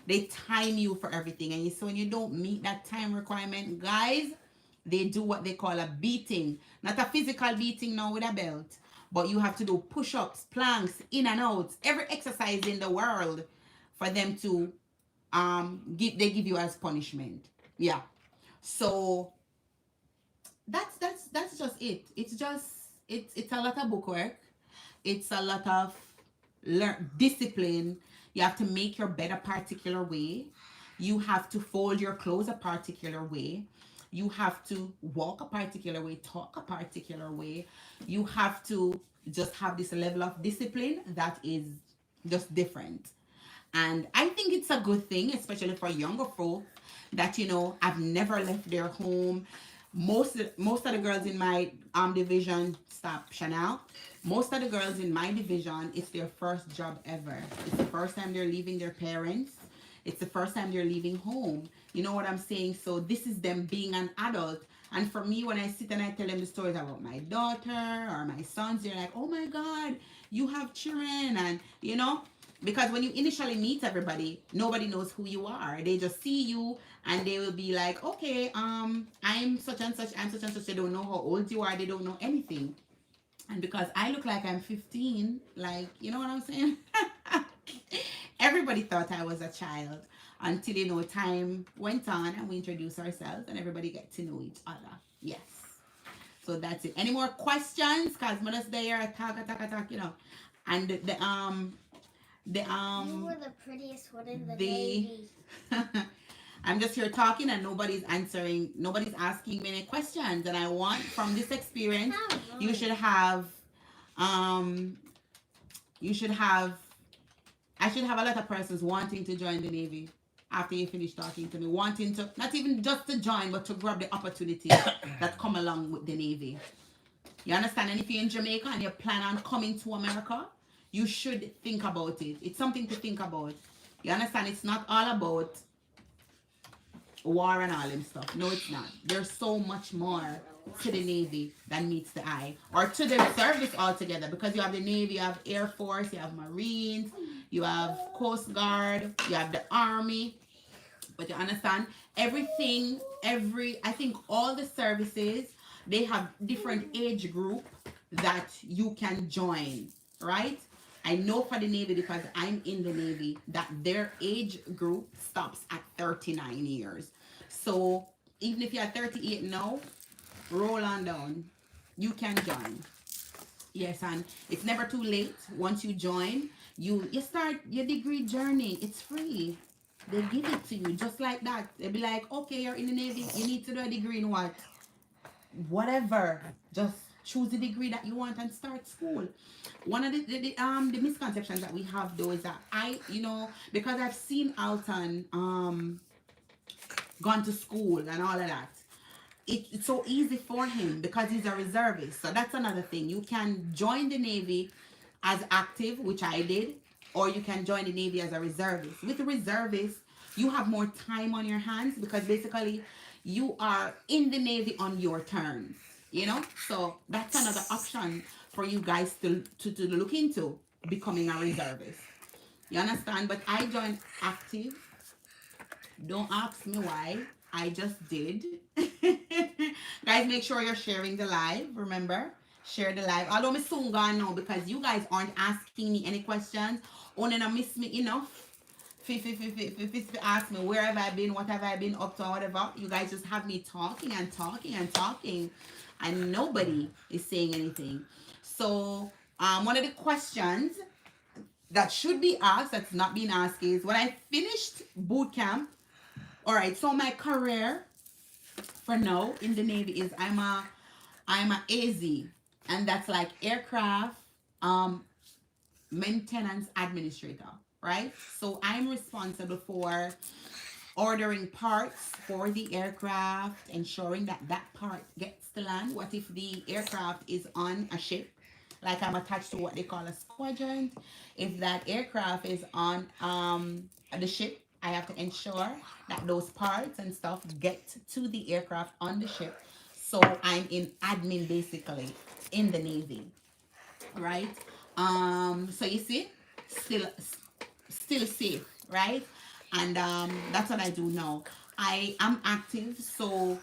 they time you for everything, and so when you don't meet that time requirement, guys, they do what they call a beating. Not a physical beating now with a belt, but you have to do push-ups, planks, in and outs, every exercise in the world for them to give you as punishment. Yeah. So that's just it. It's a lot of bookwork. It's a lot of discipline. You have to make your bed a particular way. You have to fold your clothes a particular way. You have to walk a particular way, talk a particular way. You have to just have this level of discipline that is just different. And I think it's a good thing, especially for younger folk, that, I've never left their home. Most of the girls in my division, stop, Chanel. Most of the girls in my division, it's their first job ever. It's the first time they're leaving their parents. It's the first time they're leaving home. You know what I'm saying? So this is them being an adult. And for me, when I sit and I tell them the stories about my daughter or my sons, they're like, oh my God, you have children. And, because when you initially meet everybody, nobody knows who you are. They just see you and they will be like, okay, I'm such and such, I'm such and such. They don't know how old you are. They don't know anything. And because I look like I'm 15, like, you know what I'm saying? Everybody thought I was a child until, time went on and we introduced ourselves and everybody get to know each other. Yes. So that's it. Any more questions? Because when it's there, talk, And the You were the prettiest one in the Navy. I'm just here talking and nobody's asking me any questions. And I want, from this experience, you should have I should have a lot of persons wanting to join the Navy after you finish talking to me, wanting to not even just to join, but to grab the opportunities that come along with the Navy. You understand? And if you're in Jamaica and you plan on coming to America, you should think about it. It's something to think about. You understand? It's not all about war and all them stuff. No, it's not. There's so much more to the Navy than meets the eye, or to the service altogether, because you have the Navy, you have Air Force, you have Marines, you have Coast Guard, you have the Army. But you understand, everything, I think all the services, they have different age group that you can join, right? I know for the Navy, because I'm in the Navy, that their age group stops at 39 years. So even if you're 38 now, roll on down. You can join. Yes, and it's never too late. Once you join, you start your degree journey. It's free. They give it to you just like that. They'll be like, okay, you're in the Navy. You need to do a degree in what? Whatever. Just choose the degree that you want and start school. One of the misconceptions that we have though is that because I've seen Alton gone to school and all of that, it's so easy for him because he's a reservist. So that's another thing. You can join the Navy as active, which I did, or you can join the Navy as a reservist. With the reservist, you have more time on your hands because basically you are in the Navy on your terms, So that's another option for you guys to look into, becoming a reservist. You understand? But I joined active. Don't ask me why. I just did. Guys, make sure you're sharing the live. Remember, share the live. Although I'm soon gone now because you guys aren't asking me any questions. Only not miss me enough. Ask me where have I been, what have I been up to, or whatever. You guys just have me talking and talking and talking, and nobody is saying anything. So one of the questions that should be asked, that's not being asked, is when I finished boot camp. All right, so my career for now in the Navy is I'm a AZ, and that's like aircraft maintenance administrator, right? So I'm responsible for ordering parts for the aircraft, ensuring that part gets to land. What if the aircraft is on a ship? Like I'm attached to what they call a squadron. If that aircraft is on the ship, I have to ensure that those parts and stuff get to the aircraft on the ship. So I'm in admin basically in the Navy, right? So you see, still safe, right? And that's what I do now. I am active, so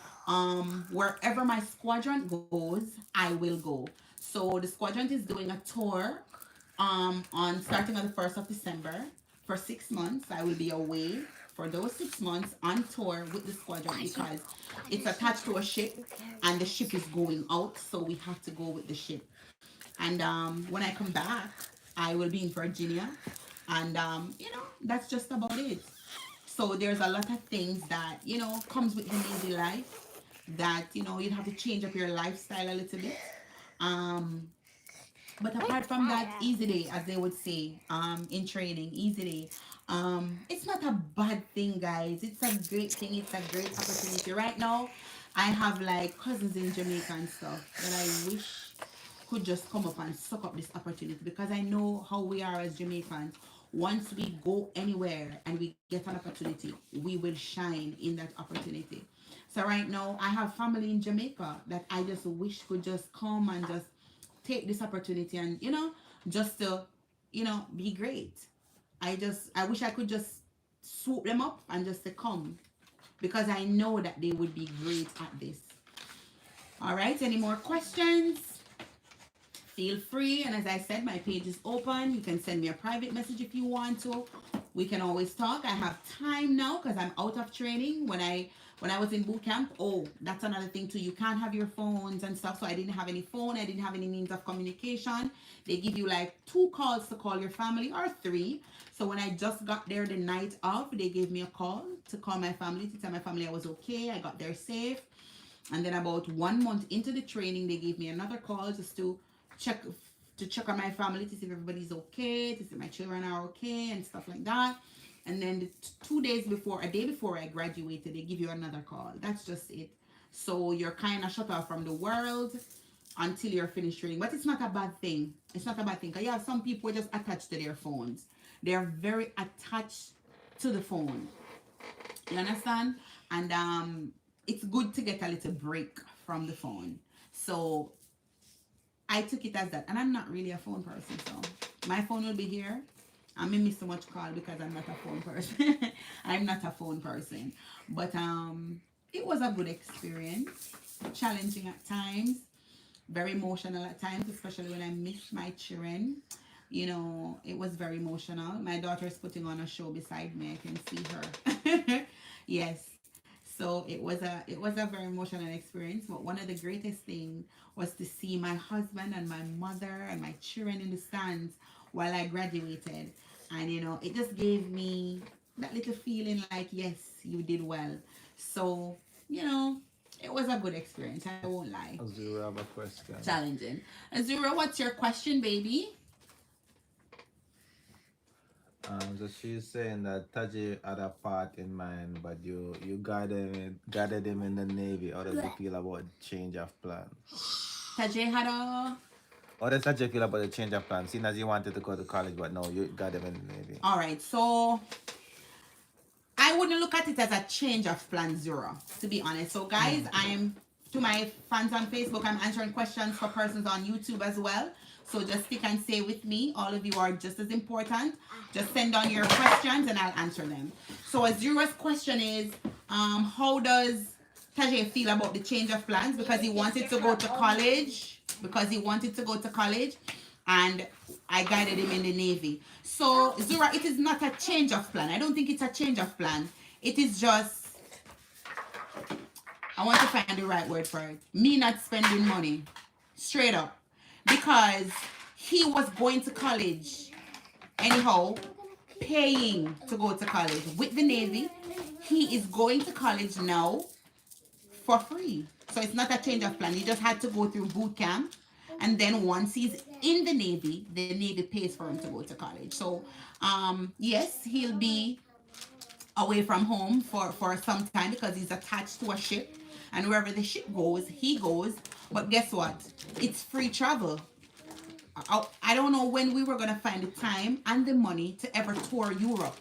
wherever my squadron goes, I will go. So the squadron is doing a tour on starting on the 1st of December for 6 months. I will be away for those 6 months on tour with the squadron because it's attached to a ship and the ship is going out, so we have to go with the ship. And when I come back, I will be in Virginia, and that's just about it. So there's a lot of things that comes with the Navy life that you'd have to change up your lifestyle a little bit. But apart from that, easy day, as they would say, in training, easy day. It's not a bad thing, guys. It's a great thing. It's a great opportunity. Right now, I have like cousins in Jamaica and stuff that I wish could just come up and suck up this opportunity, because I know how we are as Jamaicans. Once we go anywhere and we get an opportunity, we will shine in that opportunity. So right now, I have family in Jamaica that I just wish could just come and just take this opportunity and just to be great. I wish I could just swoop them up and just to come, because I know that they would be great at this. All right, any more questions? Feel free, and as I said, my page is open. You can send me a private message if you want to. We can always talk. I have time now because I'm out of training. When I was in boot camp, that's another thing too. You can't have your phones and stuff. So I didn't have any phone. I didn't have any means of communication. They give you like 2 calls to call your family, or 3. So when I just got there the night of, they gave me a call to call my family, to tell my family I was okay. I got there safe. And then about 1 month into the training, they gave me another call just to check to check on my family to see if everybody's okay, to see if my children are okay and stuff like that. And then the 2 days before, a day before I graduated, they give you another call. That's just it. So you're kind of shut off from the world until you're finished training. But it's not a bad thing. It's not a bad thing. Because you have some people just attached to their phones. They're very attached to the phone. You understand? And it's good to get a little break from the phone. So I took it as that. And I'm not really a phone person. So my phone will be here. I may miss so much call because I'm not a phone person. I'm not a phone person. But it was a good experience. Challenging at times. Very emotional at times, especially when I missed my children. You know, it was very emotional. My daughter is putting on a show beside me. I can see her. Yes. So it was a very emotional experience. But one of the greatest things was to see my husband and my mother and my children in the stands while I graduated. And you know, it just gave me that little feeling like, yes, you did well. So, you know, it was a good experience. I won't lie. Azura have a question. Challenging. Azura, what's your question, baby? So she's saying that Taji had a part in mind, but you guided him in the Navy. How does he feel about change of plan? Tajay had a... How does Taji feel about the change of plan? Seeing as he wanted to go to college, but no, you got him in the Navy. All right, so I wouldn't look at it as a change of plan, Zura, to be honest. So guys, I am, to my fans on Facebook, I'm answering questions for persons on YouTube as well. So just stick and stay with me. All of you are just as important. Just send on your questions and I'll answer them. So Azura's question is, how does Tajay feel about the change of plans? Because he wanted to go to college. And I guided him in the Navy. So, Zura, it is not a change of plan. I don't think it's a change of plan. It is just, I want to find the right word for it. Me not spending money. Straight up. Because he was going to college. Anyhow, paying to go to college with the Navy. He is going to college now for free. So it's not a change of plan. He just had to go through boot camp. And then once he's in the Navy pays for him to go to college. So, yes, he'll be away from home for some time because he's attached to a ship. And wherever the ship goes, he goes. But guess what? It's free travel. I don't know when we were going to find the time and the money to ever tour Europe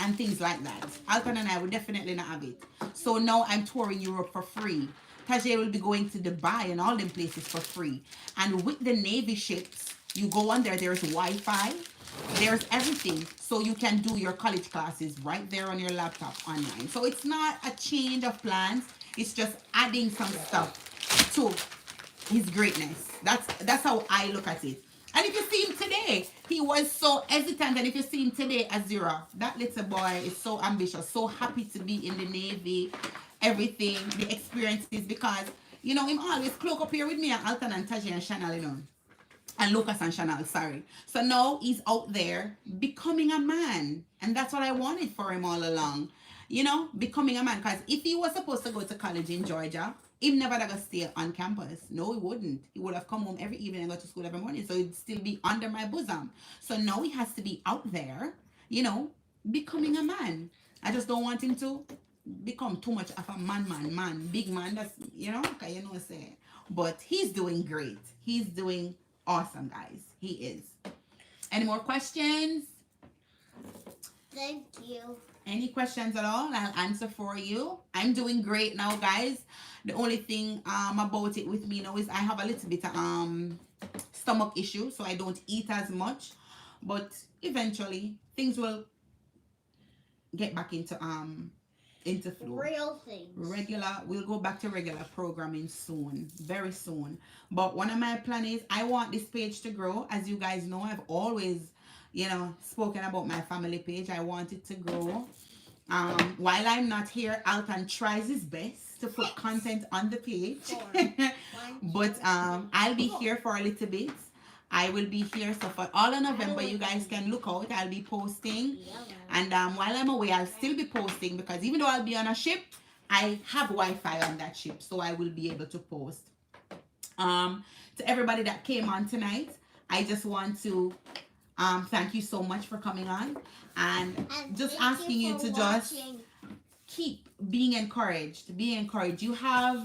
and things like that. Alton and I would definitely not have it. So now I'm touring Europe for free. Tajay will be going to Dubai and all them places for free. And with the Navy ships, you go on there, there's Wi-Fi, there's everything. So you can do your college classes right there on your laptop online. So it's not a change of plans. It's just adding some stuff to his greatness. That's how I look at it. And if you see him today, he was so hesitant. And if you see him today, Azura, that little boy is so ambitious, so happy to be in the Navy, everything, the experiences, because, you know, him always cloak up here with me and Alton and Tajay and Chanel, you know, and Lucas and Chanel, sorry. So now he's out there becoming a man. And that's what I wanted for him all along. You know, becoming a man. Because if he was supposed to go to college in Georgia, he never gonna stay on campus. No, he wouldn't. He would have come home every evening and go to school every morning. So he'd still be under my bosom. So now he has to be out there, you know, becoming a man. I just don't want him to become too much of a man, big man. That's, you know, okay, you know what I'm saying. But he's doing great. He's doing awesome, guys. He is. Any more questions? Thank you. Any questions at all? I'll answer for you. I'm doing great now, guys. The only thing about it with me now is I have a little bit of stomach issue, so I don't eat as much. But eventually things will get back into flow. Real things. We'll go back to regular programming soon, very soon. But one of my plans is I want this page to grow. As you guys know, I've always, you know, spoken about my family page. I want it to grow. While I'm not here, Alton tries his best to put content on the page. But I'll be here for a little bit. I will be here. So for all of November, you guys can look out. I'll be posting. And while I'm away, I'll still be posting because even though I'll be on a ship, I have Wi-Fi on that ship. So I will be able to post. To everybody that came on tonight, I just want to thank you so much for coming on, and And just thank asking you for to just watching. keep being encouraged. Be encouraged. You have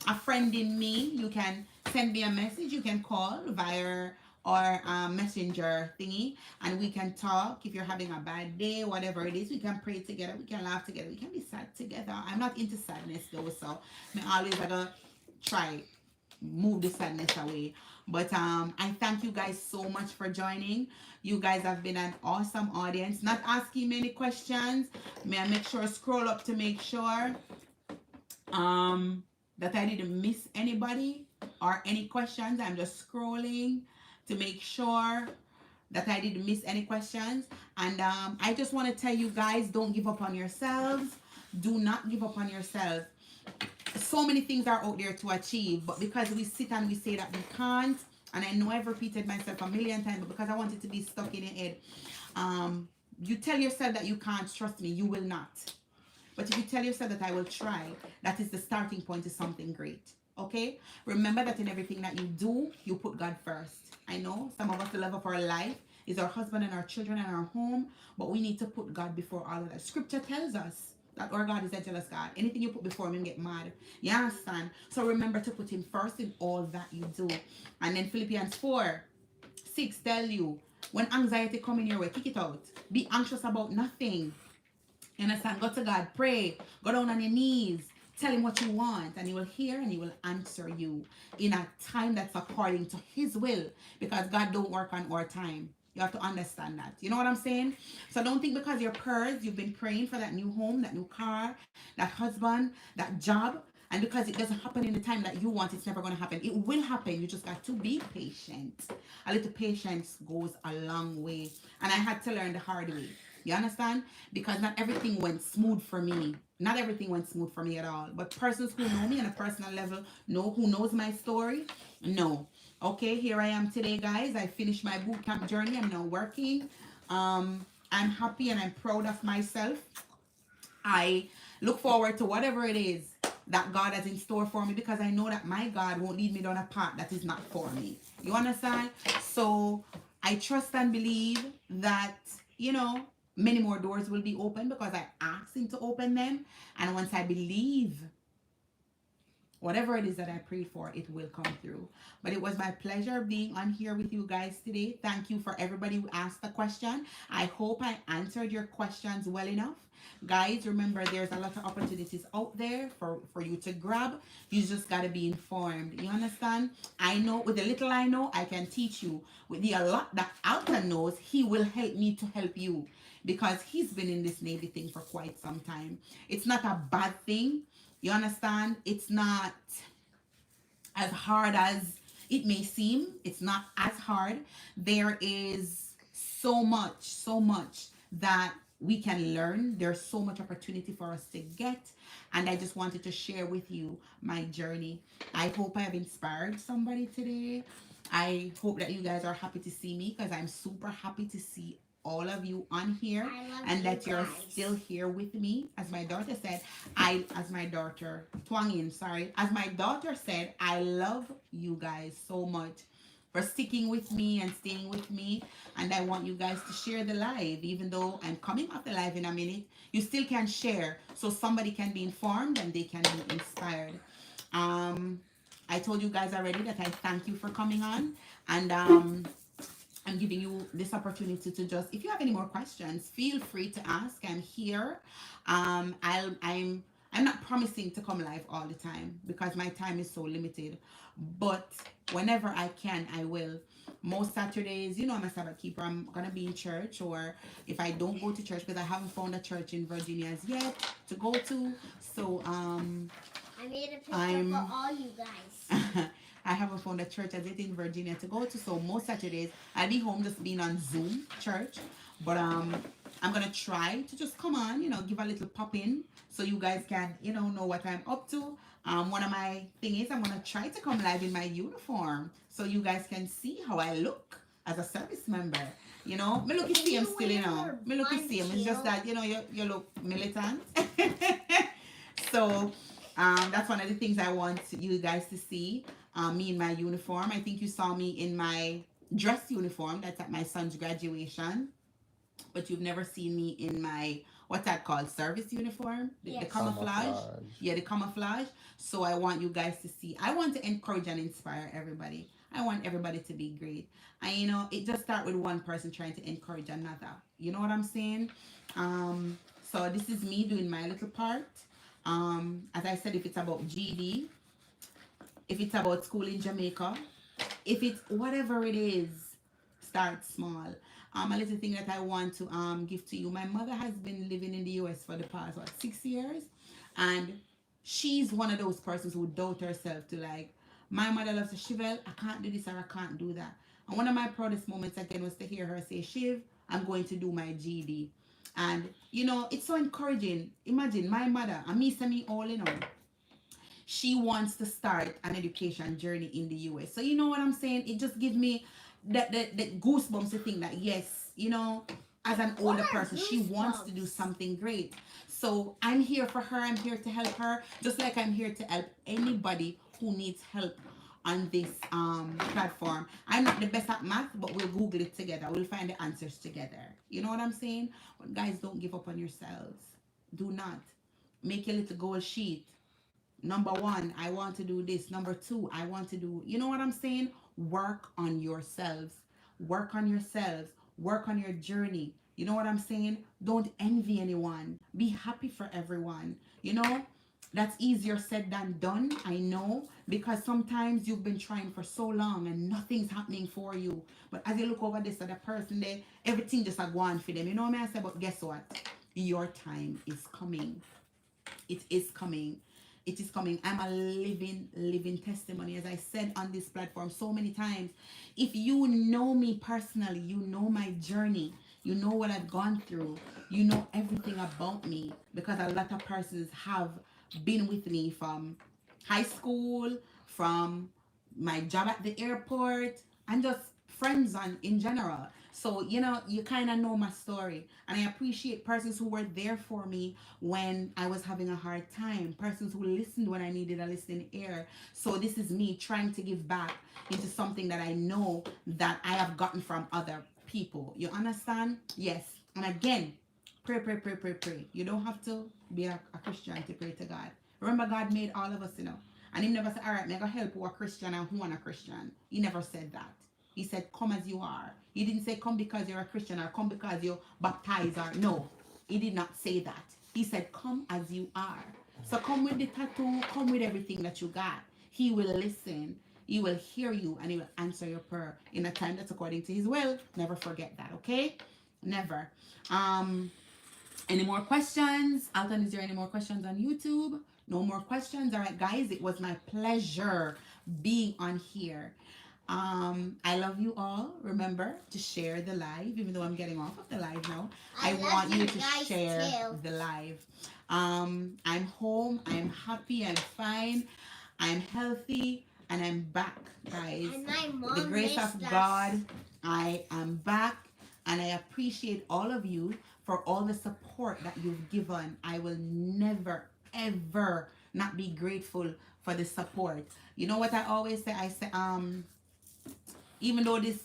a friend in me. You can send me a message. You can call via or messenger thingy, and we can talk. If you're having a bad day, whatever it is, we can pray together. We can laugh together. We can be sad together. I'm not into sadness though, so I always gotta try move the sadness away. But I thank you guys so much for joining. You guys have been an awesome audience. Not asking many questions. May I make sure scroll up to make sure that I didn't miss anybody or any questions. I'm just scrolling to make sure that I didn't miss any questions. And I just want to tell you guys, don't give up on yourselves. Do not give up on yourselves. So many things are out there to achieve, but because we sit and we say that we can't, and I know I've repeated myself a million times, but because I want it to be stuck in your head, you tell yourself that you can't, trust me, you will not. But if you tell yourself that I will try, that is the starting point to something great. Okay? Remember that in everything that you do, you put God first. I know some of us, the love of our life is our husband and our children and our home, but we need to put God before all of that. Scripture tells us that our God is a jealous God. Anything you put before him, get mad. You understand? So remember to put him first in all that you do. And then Philippians 4:6 tell you, when anxiety come in your way, kick it out. Be anxious about nothing. You understand? Go to God, pray, go down on your knees, tell him what you want, and he will hear and he will answer you in a time that's according to his will, because God don't work on our time. You have to understand that. You know what I'm saying? So don't think because you're purged, you've been praying for that new home, that new car, that husband, that job, and because it doesn't happen in the time that you want, it's never going to happen. It will happen. You just got to be patient. A little patience goes a long way. And I had to learn the hard way. You understand? Because not everything went smooth for me. Not everything went smooth for me at all. But persons who know me on a personal level, who knows my story, know. Okay, here I am today, guys. I finished my boot camp journey. I'm now working. I'm happy and I'm proud of myself. I look forward to whatever it is that God has in store for me, because I know that my God won't lead me down a path that is not for me. You understand? So I trust and believe that, many more doors will be open because I asked him to open them. And once I believe, whatever it is that I prayed for, it will come through. But it was my pleasure being on here with you guys today. Thank you for everybody who asked a question. I hope I answered your questions well enough. Guys, remember there's a lot of opportunities out there for you to grab. You just got to be informed. You understand? I know, with the little I know, I can teach you. With the a lot that Alton knows, he will help me to help you, because he's been in this Navy thing for quite some time. It's not a bad thing. You understand? It's not as hard as it may seem. It's not as hard. There is so much that we can learn. There's so much opportunity for us to get. And I just wanted to share with you my journey. I hope I have inspired somebody today. I hope that you guys are happy to see me, because I'm super happy to see all of you on here, and that you're still here with me. As my daughter said, as my daughter said, I love you guys so much for sticking with me and staying with me. And I want you guys to share the live. Even though I'm coming off the live in a minute, you still can share so somebody can be informed and they can be inspired. I told you guys already that I thank you for coming on, and I'm giving you this opportunity to just, if you have any more questions, feel free to ask. I'm here. I'm not promising to come live all the time because my time is so limited, but whenever I can, I will. Most Saturdays, I'm a Sabbath keeper. I'm gonna be in church, or if I don't go to church, because I haven't found a church in Virginia as yet to go to. So I made a picture for all you guys. I haven't found a church as yet in Virginia to go to, so most Saturdays I'll be home just being on Zoom church. But I'm gonna try to just come on, give a little pop in so you guys can, know what I'm up to. One of my thing is I'm gonna try to come live in my uniform so you guys can see how I look as a service member. Me look the same still, Me look the same. It's just that you look militant. So that's one of the things I want you guys to see. Me in my uniform. I think you saw me in my dress uniform. That's at my son's graduation. But you've never seen me in my, what's that called, service uniform, the Yes. camouflage. Camouflage. Yeah, the camouflage. So I want you guys to see. I want to encourage and inspire everybody. I want everybody to be great. And it just start with one person trying to encourage another. You know what I'm saying? So this is me doing my little part. As I said, if it's about GD, if it's about school in Jamaica, if it's whatever it is, start small. A little thing that I want to give to you. My mother has been living in the US for the past 6 years, and she's one of those persons who doubt herself to like. My mother loves to Shivel, I can't do this or I can't do that. And one of my proudest moments again was to hear her say, Shiv, I'm going to do my GD. And it's so encouraging. Imagine my mother, and me say me all in all, she wants to start an education journey in the US. So you know what I'm saying? It just gives me that goosebumps to think that yes, as an older person, she wants to do something great. So I'm here for her. I'm here to help her, just like I'm here to help anybody who needs help on this platform. I'm not the best at math, but we'll Google it together. We'll find the answers together. You know what I'm saying? But guys, don't give up on yourselves. Do not. Make a little goal sheet. Number one, I want to do this. Number two, I want to do, you know what I'm saying? Work on yourselves. Work on yourselves. Work on your journey. You know what I'm saying? Don't envy anyone. Be happy for everyone. That's easier said than done. I know, because sometimes you've been trying for so long and nothing's happening for you. But as you look over this other person there, everything just a go on for them. You know what I say? But guess what? Your time is coming. It is coming. It is coming. I'm a living testimony. As I said on this platform so many times, if you know me personally, you know my journey, you know what I've gone through, you know everything about me, because a lot of persons have been with me from high school, from my job at the airport, and just friends in general. So, you kind of know my story. And I appreciate persons who were there for me when I was having a hard time, persons who listened when I needed a listening ear. So this is me trying to give back into something that I know that I have gotten from other people. You understand? Yes. And again, pray, pray, pray, pray, pray. You don't have to be a Christian to pray to God. Remember, God made all of us, And he never said, all right, I'm going to help who are Christian and who are not Christian. He never said that. He said, come as you are. He didn't say, come because you're a Christian or come because you're baptized or no. He did not say that. He said, come as you are. So come with the tattoo, come with everything that you got. He will listen. He will hear you and he will answer your prayer in a time that's according to his will. Never forget that, okay? Never. Any more questions? Alton, is there any more questions on YouTube? No more questions? All right, guys, it was my pleasure being on here. I love you all. Remember to share the live, even though I'm getting off of the live now. I want you to share the live. I'm home. I'm happy. I'm fine. I'm healthy. And I'm back, guys. And my mom With the grace of God, I am back. And I appreciate all of you for all the support that you've given. I will never, ever not be grateful for the support. You know what I always say? I say, even though this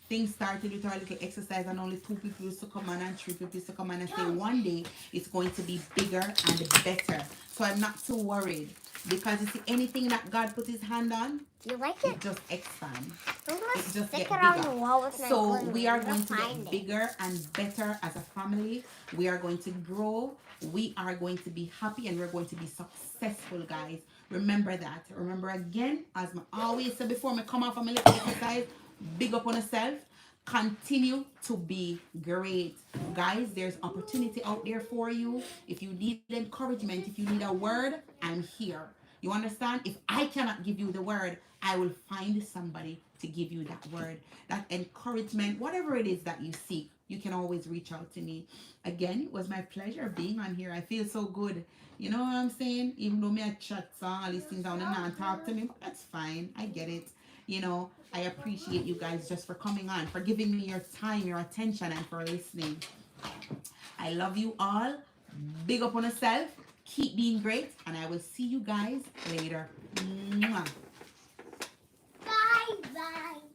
thing started with our little exercise and only 2 people used to come on and 3 people used to come on and say one day it's going to be bigger and better. So I'm not too worried, because you see, anything that God put his hand on, you like it just expands. I'm gonna It just stick gets it on bigger. the wall with my So glue. we are I'm going gonna to find get it. bigger and better as a family. We are going to grow. We are going to be happy and we're going to be successful, guys. Remember that. Remember again, as I always say before I come off of my little exercise, big up on yourself. Continue to be great, guys. There's opportunity out there for you. If you need encouragement, if you need a word, I'm here. You understand? If I cannot give you the word, I will find somebody to give you that word, that encouragement, whatever it is that you seek. You can always reach out to me. Again, it was my pleasure being on here. I feel so good. You know what I'm saying? Even though me I chat all these things down and not talk to me, but that's fine. I get it. I appreciate you guys just for coming on, for giving me your time, your attention, and for listening. I love you all. Big up on yourself. Keep being great, and I will see you guys later. Mwah. Bye. Bye.